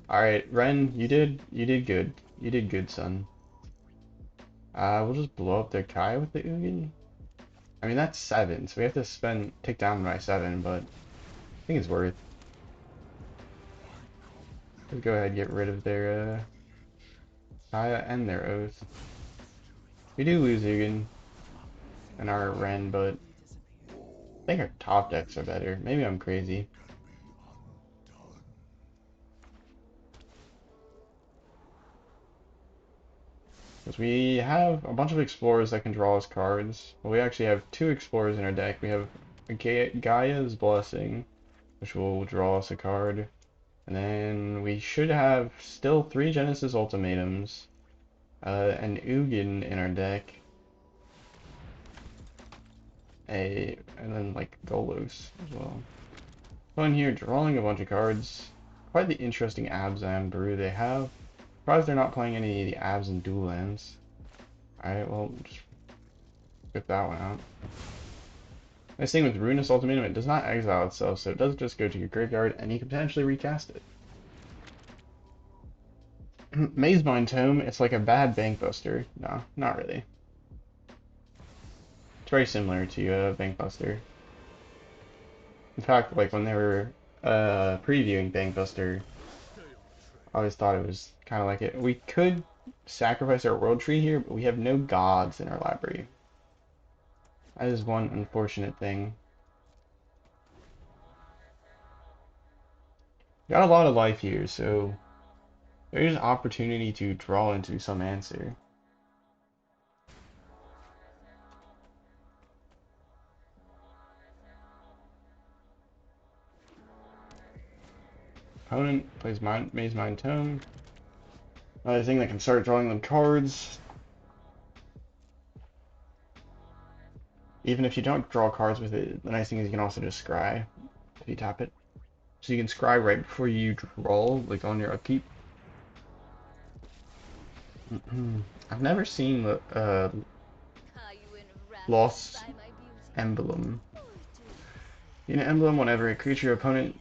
Alright, Wrenn, you did good. You did good, son. We'll just blow up their Gaea with the Ugin. I mean, that's 7, so we have to take down by 7, but I think it's worth. Let's go ahead and get rid of their Gaea and their Oath. We do lose Ugin and our Wrenn, but I think our top decks are better. Maybe I'm crazy. Because we have a bunch of Explorers that can draw us cards. Well, we actually have 2 Explorers in our deck. We have Gaia's Blessing, which will draw us a card. And then we should have still 3 Genesis Ultimatums, and Ugin in our deck. And then like Golos as well. Fun here, drawing a bunch of cards. Quite the interesting Abzan brew they have. Surprised they're not playing any of the Abs and dual lands. Alright, well, just skip that one out. Nice thing with Ruinous Ultimatum, it does not exile itself, so it does just go to your graveyard, and you can potentially recast it. Mazemind Tome, it's like a bad Bank Buster. No, not really. It's very similar to Bank Buster. In fact, like when they were previewing Bank Buster, I always thought it was kind of like it. We could sacrifice our World Tree here, but we have no gods in our library. That is one unfortunate thing. Got a lot of life here, so there's opportunity to draw into some answer. Opponent plays Mazemind Tome. Another thing that can start drawing them cards. Even if you don't draw cards with it, the nice thing is you can also just scry if you tap it. So you can scry right before you draw, like on your upkeep. I've never seen the Are you enraptured Lost by my beauty? Emblem. Or do you In an emblem, whenever a creature opponent,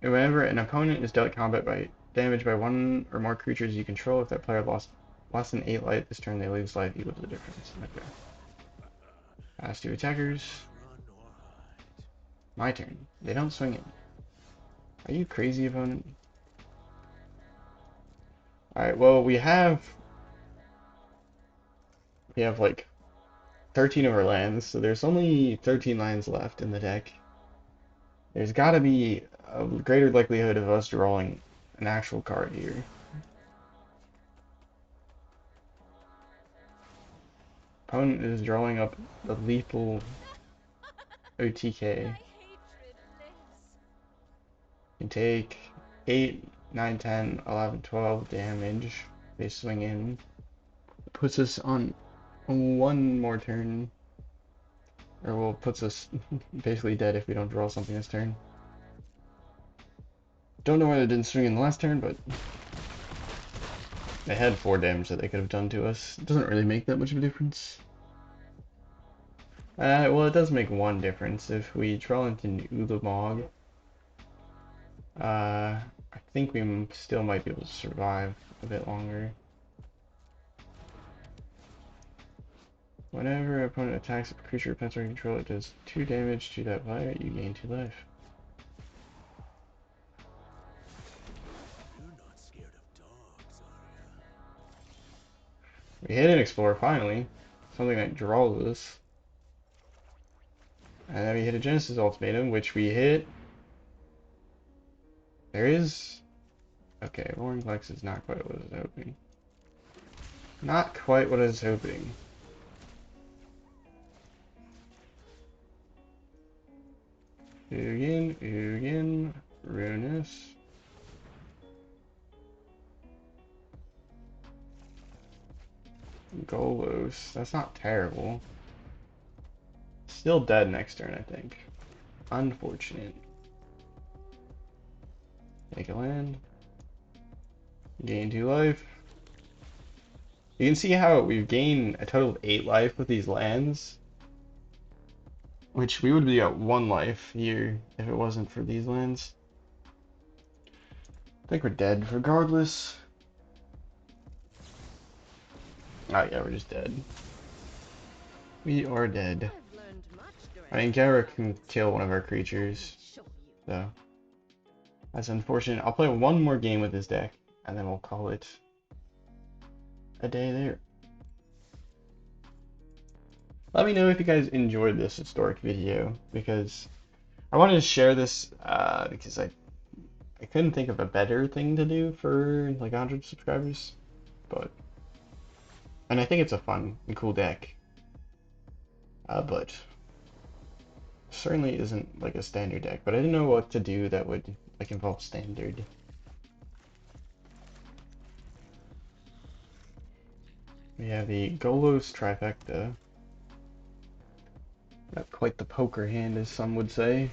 enemies? whenever an opponent is dealt combat by damage by 1 or more creatures you control, if that player lost less than 8 life this turn, they lose life equal to the difference. Okay. Pass 2 attackers. My turn. They don't swing it. Are you crazy, opponent? Alright, well, we have like 13 of our lands, so there's only 13 lands left in the deck. There's got to be a greater likelihood of us drawing an actual card here. Opponent is drawing up the lethal OTK. My hatred lives. You can take 8, 9, 10, 11, 12 damage. They swing in. Puts us on 1 more turn. Or well, puts us basically dead if we don't draw something this turn. Don't know why they didn't swing in the last turn, but they had 4 damage that they could have done to us. It doesn't really make that much of a difference. Well, it does make 1 difference. If we draw into Ulamog, I think we still might be able to survive a bit longer. Whenever an opponent attacks a creature or pencil control, it does 2 damage to that player, you gain 2 life. You're not scared of dogs, are We hit an Explorer finally. something like draws us. And then we hit a Genesis Ultimatum, which we hit. There is... Okay, Vorinclex is not quite what I was hoping. Not quite what I was hoping. Ugin, Ruinous. Golos. That's not terrible. Still dead next turn, I think. Unfortunate. Take a land. Gain 2 life. You can see how we've gained a total of 8 life with these lands. Which we would be at 1 life here if it wasn't for these lands. I think we're dead regardless. Oh yeah, we're just dead. We are dead. I've learned much during I mean, my Gaea travels. can kill one of our Let me creatures, show you. so that's unfortunate. I'll play one more game with this deck, and then we'll call it a day there. Let me know if you guys enjoyed this historic video, because I wanted to share this because I couldn't think of a better thing to do for like 100 subscribers, and I think it's a fun and cool deck, but certainly isn't like a standard deck. But I didn't know what to do that would like involve standard. We have the Golos trifecta. Not quite the poker hand, as some would say.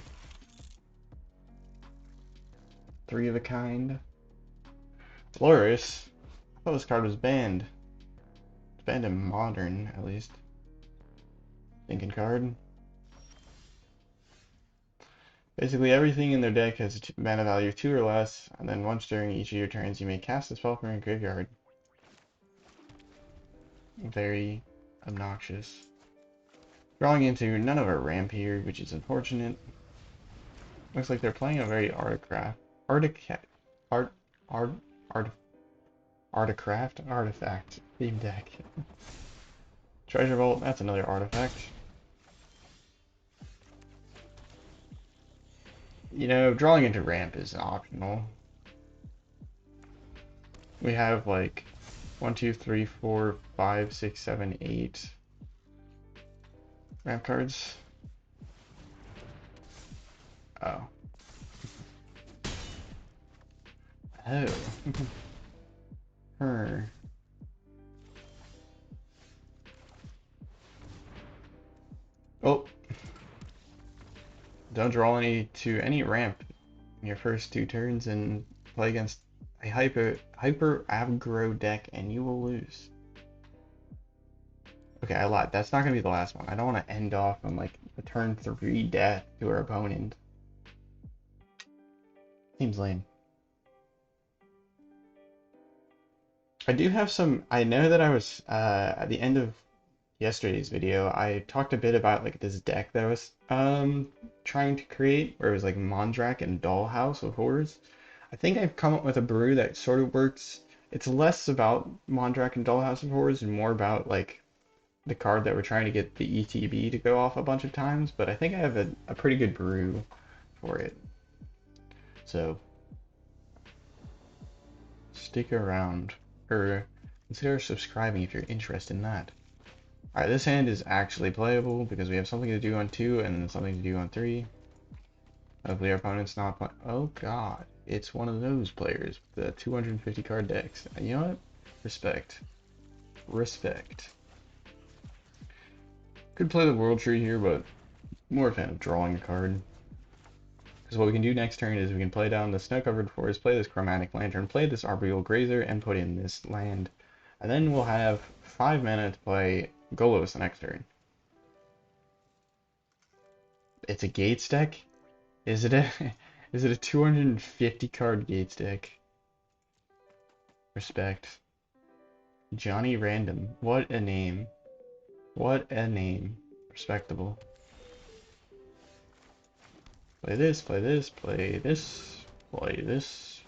3 of a kind. Loris. I thought this card was banned. It's banned in Modern, at least. Thinking card. Basically, everything in their deck has a mana value of 2 or less, and then once during each of your turns, you may cast a spell from your graveyard. Very obnoxious. Drawing into none of our ramp here, which is unfortunate. Looks like they're playing a very artifact themed deck. Treasure Vault, that's another artifact. You know, drawing into ramp is optional. We have like 1, 2, 3, 4, 5, 6, 7, 8 ramp cards. Oh. Oh. Her. Oh. Don't draw any ramp in your first 2 turns and play against a hyper aggro deck and you will lose. Okay, I lied. That's not gonna be the last one. I don't want to end off on like a turn 3 death to our opponent. Seems lame. I do have some. I know that I was at the end of yesterday's video, I talked a bit about like this deck that I was trying to create, where it was like Mondrak and Dollhouse of Horrors. I think I've come up with a brew that sort of works. It's less about Mondrak and Dollhouse of Horrors and more about like the card that we're trying to get the ETB to go off a bunch of times, but I think I have a pretty good brew for it. So stick around, or consider subscribing if you're interested in that. Alright, this hand is actually playable because we have something to do on 2 and something to do on 3. Hopefully our opponent's not play— oh god, it's one of those players with the 250 card decks. And you know what? Respect. Respect. Could play the World Tree here, but more a fan of drawing a card. Because what we can do next turn is we can play down the Snow-Covered Forest, play this Chromatic Lantern, play this Arboreal Grazer, and put in this land. And then we'll have 5 mana to play Golos the next turn. It's a Gates deck? Is it a is it a 250 card Gates deck? Respect. Johnny Random. What a name. What a name. Respectable. Play this, play this, play this, play this.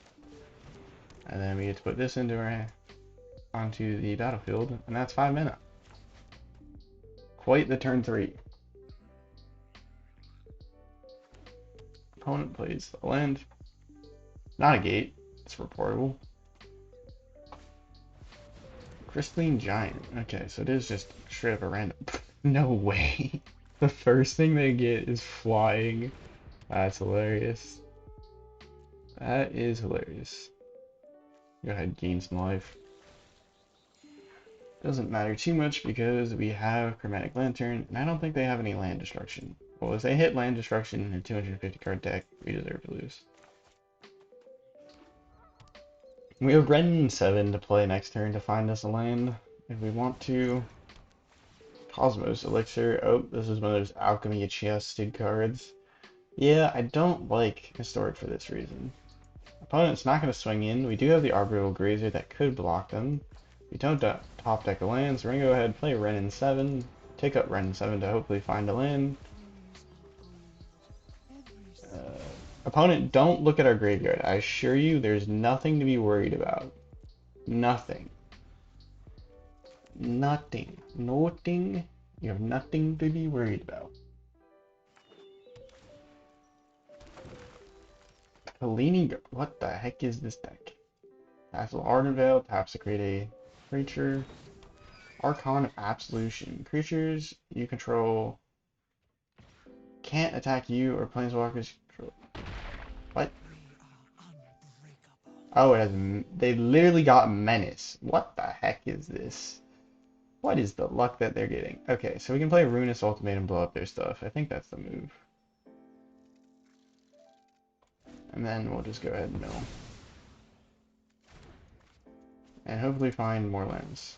And then we get to put this into onto the battlefield, and that's 5 mana. Quite the turn 3. Opponent plays a land. Not a gate. It's reportable. Crystalline Giant. Okay, so it is just straight up a random. No way. The first thing they get is flying. That's hilarious. That is hilarious. Go ahead, gain some life. Doesn't matter too much because we have Chromatic Lantern, and I don't think they have any land destruction. Well, if they hit land destruction in a 250 card deck, we deserve to lose. We have Wrenn and Seven to play next turn to find us a land if we want to. Cosmos Elixir. Oh, this is one of those alchemy chested cards. Yeah, I don't like Historic for this reason. Opponent's not going to swing in. We do have the Arboreal Grazer that could block them. We don't top deck a land, so we're going to go ahead and play Wrenn and Seven. Take up Wrenn and Seven to hopefully find a land. Opponent, don't look at our graveyard. I assure you, there's nothing to be worried about. Nothing. Nothing. Nothing. You have nothing to be worried about. Helene, what the heck is this deck? Castle Ardenvale taps to create a creature. Archon of Absolution. Creatures you control can't attack you or planeswalkers control. What? Oh, it has. They literally got Menace. What the heck is this? What is the luck that they're getting? Okay, so we can play Ruinous Ultimatum, blow up their stuff. I think that's the move. And then we'll just go ahead and mill. And hopefully find more lands.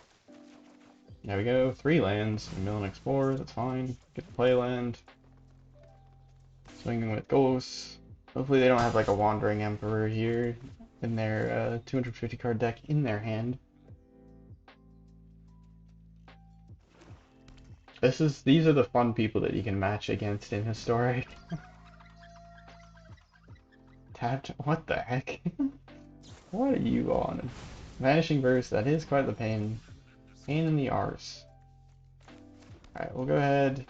There we go, 3 lands. Mill and explore, that's fine. Get to play land. Swinging with Golos. Hopefully they don't have like a Wandering Emperor here in their 250 card deck in their hand. These are the fun people that you can match against in Historic. Tapped, what the heck? What are you on? Vanishing Verse, that is quite the pain. Pain in the arse. Alright, we'll go ahead.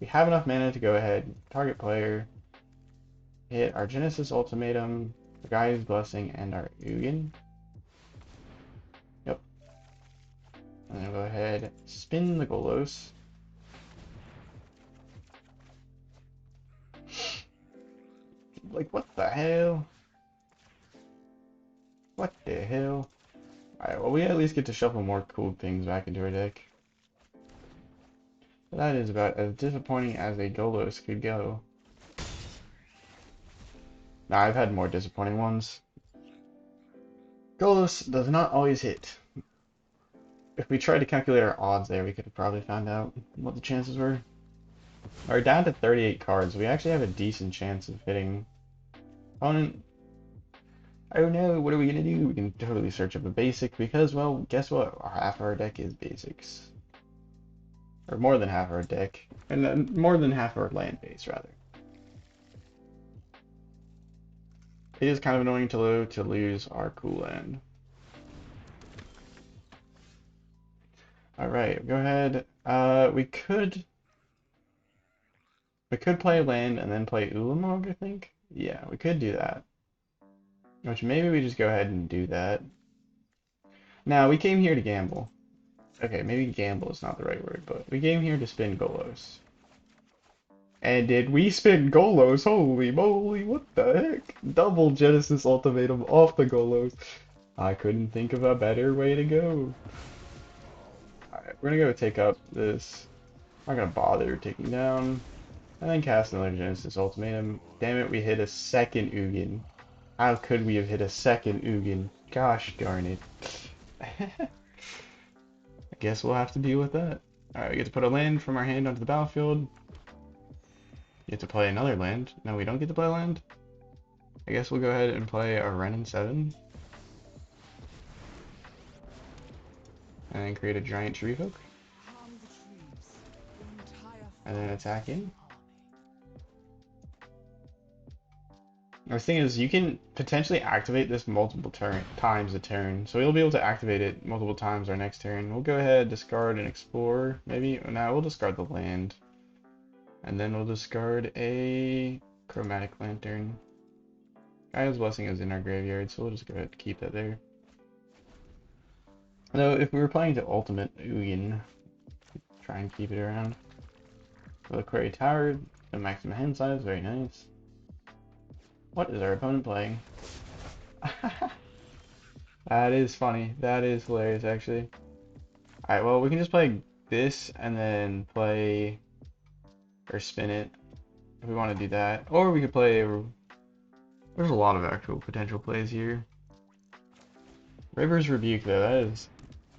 We have enough mana to go ahead. Target player. Hit our Genesis Ultimatum, the Gaia's Blessing, and our Ugin. Yep. And then go ahead, spin the Golos. Like, what the hell? What the hell? Alright, well, we at least get to shuffle more cool things back into our deck. But that is about as disappointing as a Golos could go. Nah, I've had more disappointing ones. Golos does not always hit. If we tried to calculate our odds there, we could have probably found out what the chances were. We're down to 38 cards. We actually have a decent chance of hitting. Opponent. Oh no, what are we gonna do? We can totally search up a basic because, well, guess what? Half of our deck is basics. Or more than half our deck. And more than half our land base, rather. It is kind of annoying to lose our cool land. Alright, go ahead. We could play land and then play Ulamog, I think? Yeah, we could do that. Which maybe we just go ahead and do that. Now, we came here to gamble. Okay, maybe gamble is not the right word, but we came here to spin Golos. And did we spin Golos? Holy moly, what the heck? Double Genesis Ultimatum off the Golos. I couldn't think of a better way to go. Alright, we're gonna go take up this. I'm not gonna bother taking down. And then cast another Genesis Ultimatum. Damn it, we hit a second Ugin. How could we have hit a second Ugin? Gosh darn it. I guess we'll have to deal with that. Alright, we get to put a land from our hand onto the battlefield. Get to play another land. No, we don't get to play land. I guess we'll go ahead and play our Wrenn and Seven. And then create a giant tree hook. And then attack in. I was thinking is you can potentially activate this multiple times a turn. So we'll be able to activate it multiple times our next turn. We'll go ahead, discard and explore. Maybe, no, we'll discard the land. And then we'll discard a Chromatic Lantern. Gaea's Blessing is in our graveyard, so we'll just go ahead and keep that there. Though, if we were playing the Ultimate Ugin, try and keep it around. The Quarry Tower, the maximum hand size, very nice. What is our opponent playing? That is funny. That is hilarious, actually. Alright, well, we can just play this and then play or spin it if we want to do that. Or we could play. There's a lot of actual potential plays here. River's Rebuke, though,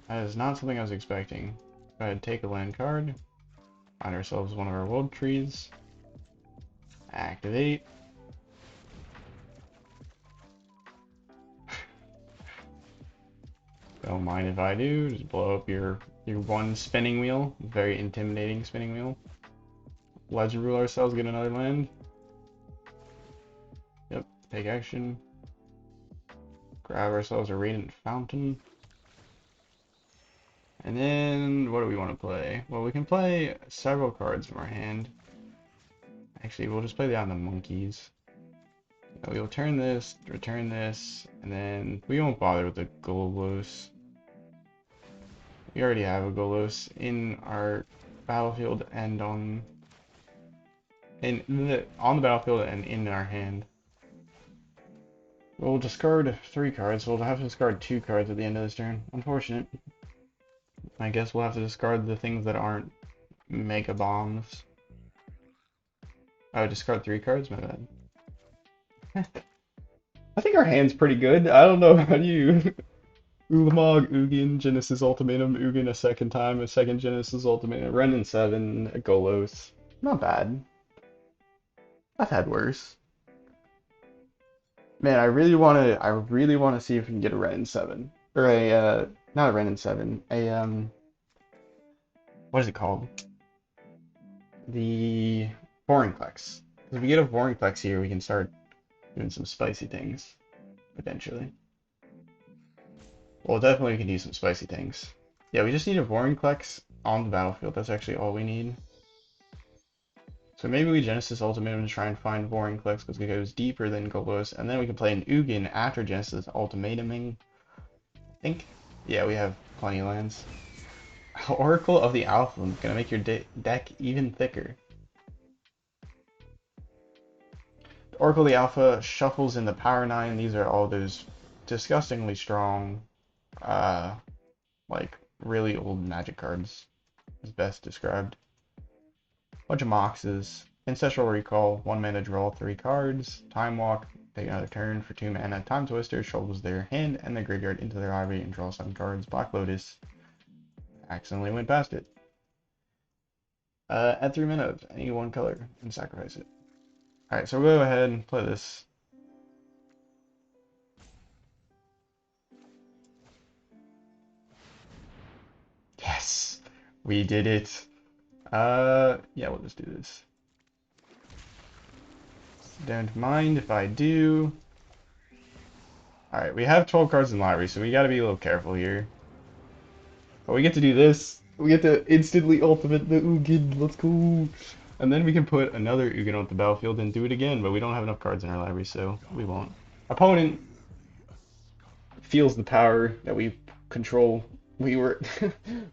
that is not something I was expecting. Go ahead, take a land card. Find ourselves one of our world trees. Activate. Don't mind if I do. Just blow up your one spinning wheel. Very intimidating spinning wheel. Legend rule ourselves, get another land. Yep, take action. Grab ourselves a Radiant Fountain. And then, what do we want to play? Well, we can play several cards from our hand. Actually, we'll just play the on the monkeys. We'll turn this, return this, and then we won't bother with the Golos. We already have a Golos in our battlefield and on the battlefield and in our hand. We'll discard 3 cards. We'll have to discard 2 cards at the end of this turn. Unfortunate. I guess we'll have to discard the things that aren't mega bombs. Oh, discard 3 cards? My bad. I think our hand's pretty good. I don't know about you. Ulamog, Ugin, Genesis Ultimatum, Ugin a second time, a second Genesis Ultimatum, Wrenn and Seven, a Golos. Not bad. I've had worse. Man, I really wanna see if we can get a Wrenn and Seven. Or a not a Wrenn and Seven. What is it called? The Vorinclex. If we get a Vorinclex here, we can start doing some spicy things. Potentially. Well, definitely we can do some spicy things. Yeah, we just need a Vorinclex on the battlefield. That's actually all we need. So maybe we Genesis Ultimatum to try and find Vorinclex because it goes deeper than Golos, and then we can play an Ugin after Genesis Ultimatuming. I think. Yeah, we have plenty of lands. Oracle of the Alpha is gonna make your deck even thicker. Oracle of the Alpha shuffles in the Power 9. These are all those disgustingly strong, like really old Magic cards, is best described. Bunch of Moxes. Ancestral Recall, 1 mana, draw 3 cards. Time Walk, take another turn for 2 mana. Time Twister, shovels their hand and their graveyard into their library and draw 7 cards. Black Lotus, accidentally went past it. Add 3 mana of any one color and sacrifice it. Alright, so we'll go ahead and play this. Yes! We did it! Yeah, we'll just do this. Don't mind if I do. Alright, we have 12 cards in library, so we gotta be a little careful here. But we get to do this. We get to instantly ultimate the Ugin. Let's go! And then we can put another Ugin on the battlefield and do it again, but we don't have enough cards in our library, so we won't. Opponent feels the power that we control. We were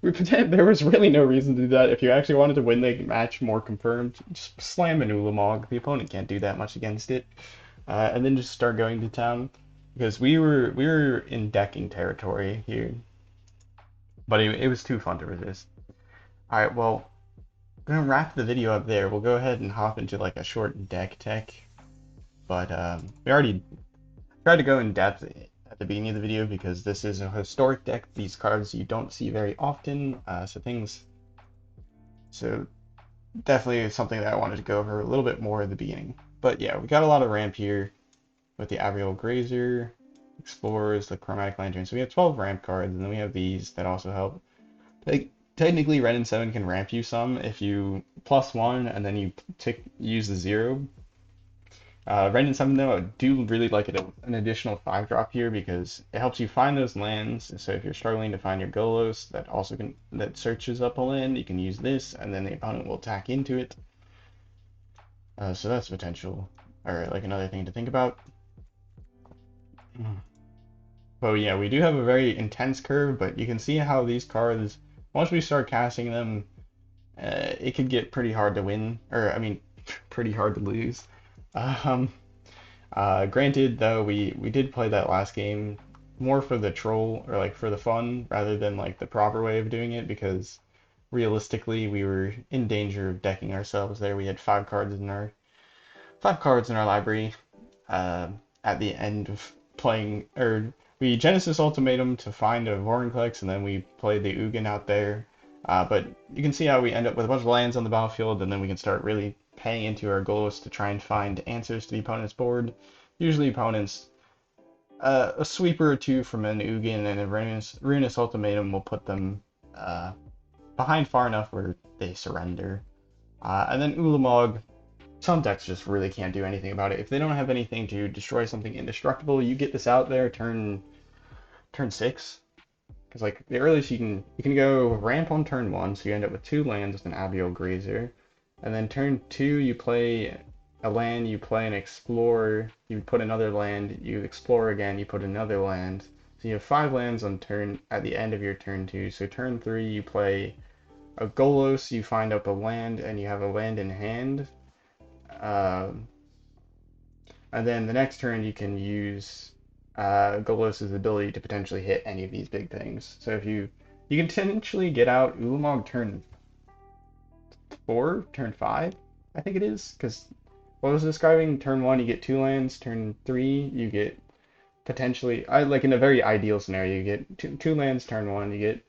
there was really no reason to do that. If you actually wanted to win the match more confirmed, just slam an Ulamog. The opponent can't do that much against it. And then just start going to town. Because we were in decking territory here. But it was too fun to resist. Alright, well, I'm gonna wrap the video up there. We'll go ahead and hop into like a short deck tech. But we already tried to go in depth at the beginning of the video because this is a historic deck. These cards you don't see very often, so definitely something that I wanted to go over a little bit more at the beginning. But yeah, we got a lot of ramp here with the Arboreal Grazer, Explorers, the Chromatic Lantern. So we have 12 ramp cards, and then we have these that also help. Like, technically, Wrenn and Seven can ramp you some if you +1 and then you use the 0. Wrenn and Seven though, I do really like it an additional 5 drop here because it helps you find those lands. So if you're struggling to find your Golos, that searches up a land, you can use this, and then the opponent will attack into it. So that's potential, or like another thing to think about. But yeah, we do have a very intense curve, but you can see how these cards, once we start casting them, it could get pretty hard to win, or I mean, pretty hard to lose. Um, Granted, though, we did play that last game more for the troll or like for the fun rather than like the proper way of doing it because realistically we were in danger of decking ourselves there. We had 5 cards in our library uh, at the end of playing, or we Genesis Ultimatum to find a Vorinclex, and then we played the Ugin out there. But you can see how we end up with a bunch of lands on the battlefield, and then we can start really paying into our goals to try and find answers to the opponent's board. Usually opponents, a sweeper or two from an Ugin and a Ruinous Ultimatum will put them behind far enough where they surrender. And then Ulamog, some decks just really can't do anything about it. If they don't have anything to destroy something indestructible, you get this out there turn 6. Because like the earliest you can go ramp on turn 1, so you end up with 2 lands with an Arboreal Grazer. And then turn 2 you play a land, you play an explore, you put another land, you explore again, you put another land. So you have 5 lands on turn at the end of your turn 2. So turn 3 you play a Golos, you find up a land, and you have a land in hand. Um, and then the next turn you can use Golos' ability to potentially hit any of these big things. So if you can potentially get out Ulamog turn 4, turn 5, I think it is, because what I was describing, turn 1 you get 2 lands, turn 3 you get potentially, I like in a very ideal scenario, you get two lands turn 1, you get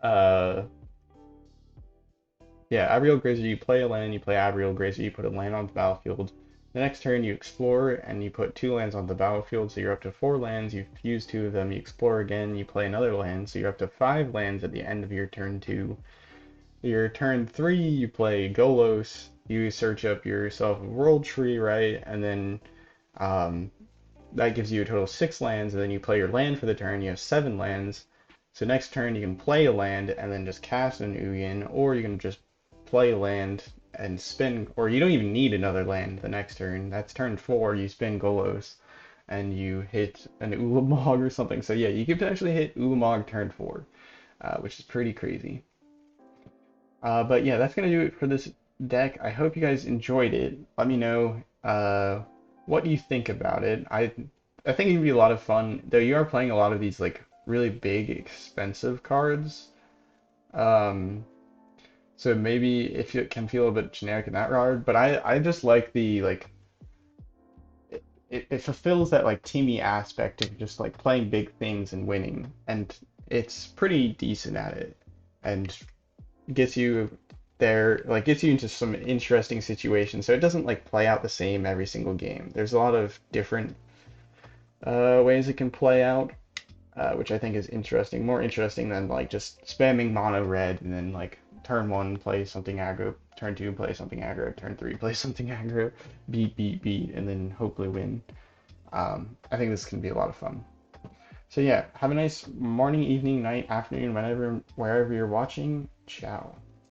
uh yeah, Arboreal Grazer, you play a land, you play Arboreal Grazer, you put a land on the battlefield. The next turn you explore and you put 2 lands on the battlefield, so you're up to 4 lands, you've used 2 of them, you explore again, you play another land, so you're up to 5 lands at the end of your turn 2. Your turn 3 you play Golos, you search up yourself a world tree, right? And then um, that gives you a total of 6 lands, and then you play your land for the turn, you have 7 lands. So next turn you can play a land and then just cast an Ugin, or you can just play land and spin, or you don't even need another land the next turn. That's turn 4, you spin Golos, and you hit an Ulamog or something. So yeah, you could potentially hit Ulamog turn 4, which is pretty crazy. But yeah, that's gonna do it for this deck. I hope you guys enjoyed it. Let me know what you think about it. I think it'd be a lot of fun, though you are playing a lot of these like really big, expensive cards. Um, so maybe if it can feel a bit generic in that regard, but I just like the like it fulfills that like teamy aspect of just like playing big things and winning, and it's pretty decent at it, and gets you there, like gets you into some interesting situations. So it doesn't like play out the same every single game. There's a lot of different ways it can play out, which I think is interesting, more interesting than like just spamming mono red and then like turn 1 play something aggro, turn 2 play something aggro, turn 3 play something aggro, beat, and then hopefully win. I think this can be a lot of fun. So yeah, have a nice morning, evening, night, afternoon, wherever you're watching. Ciao.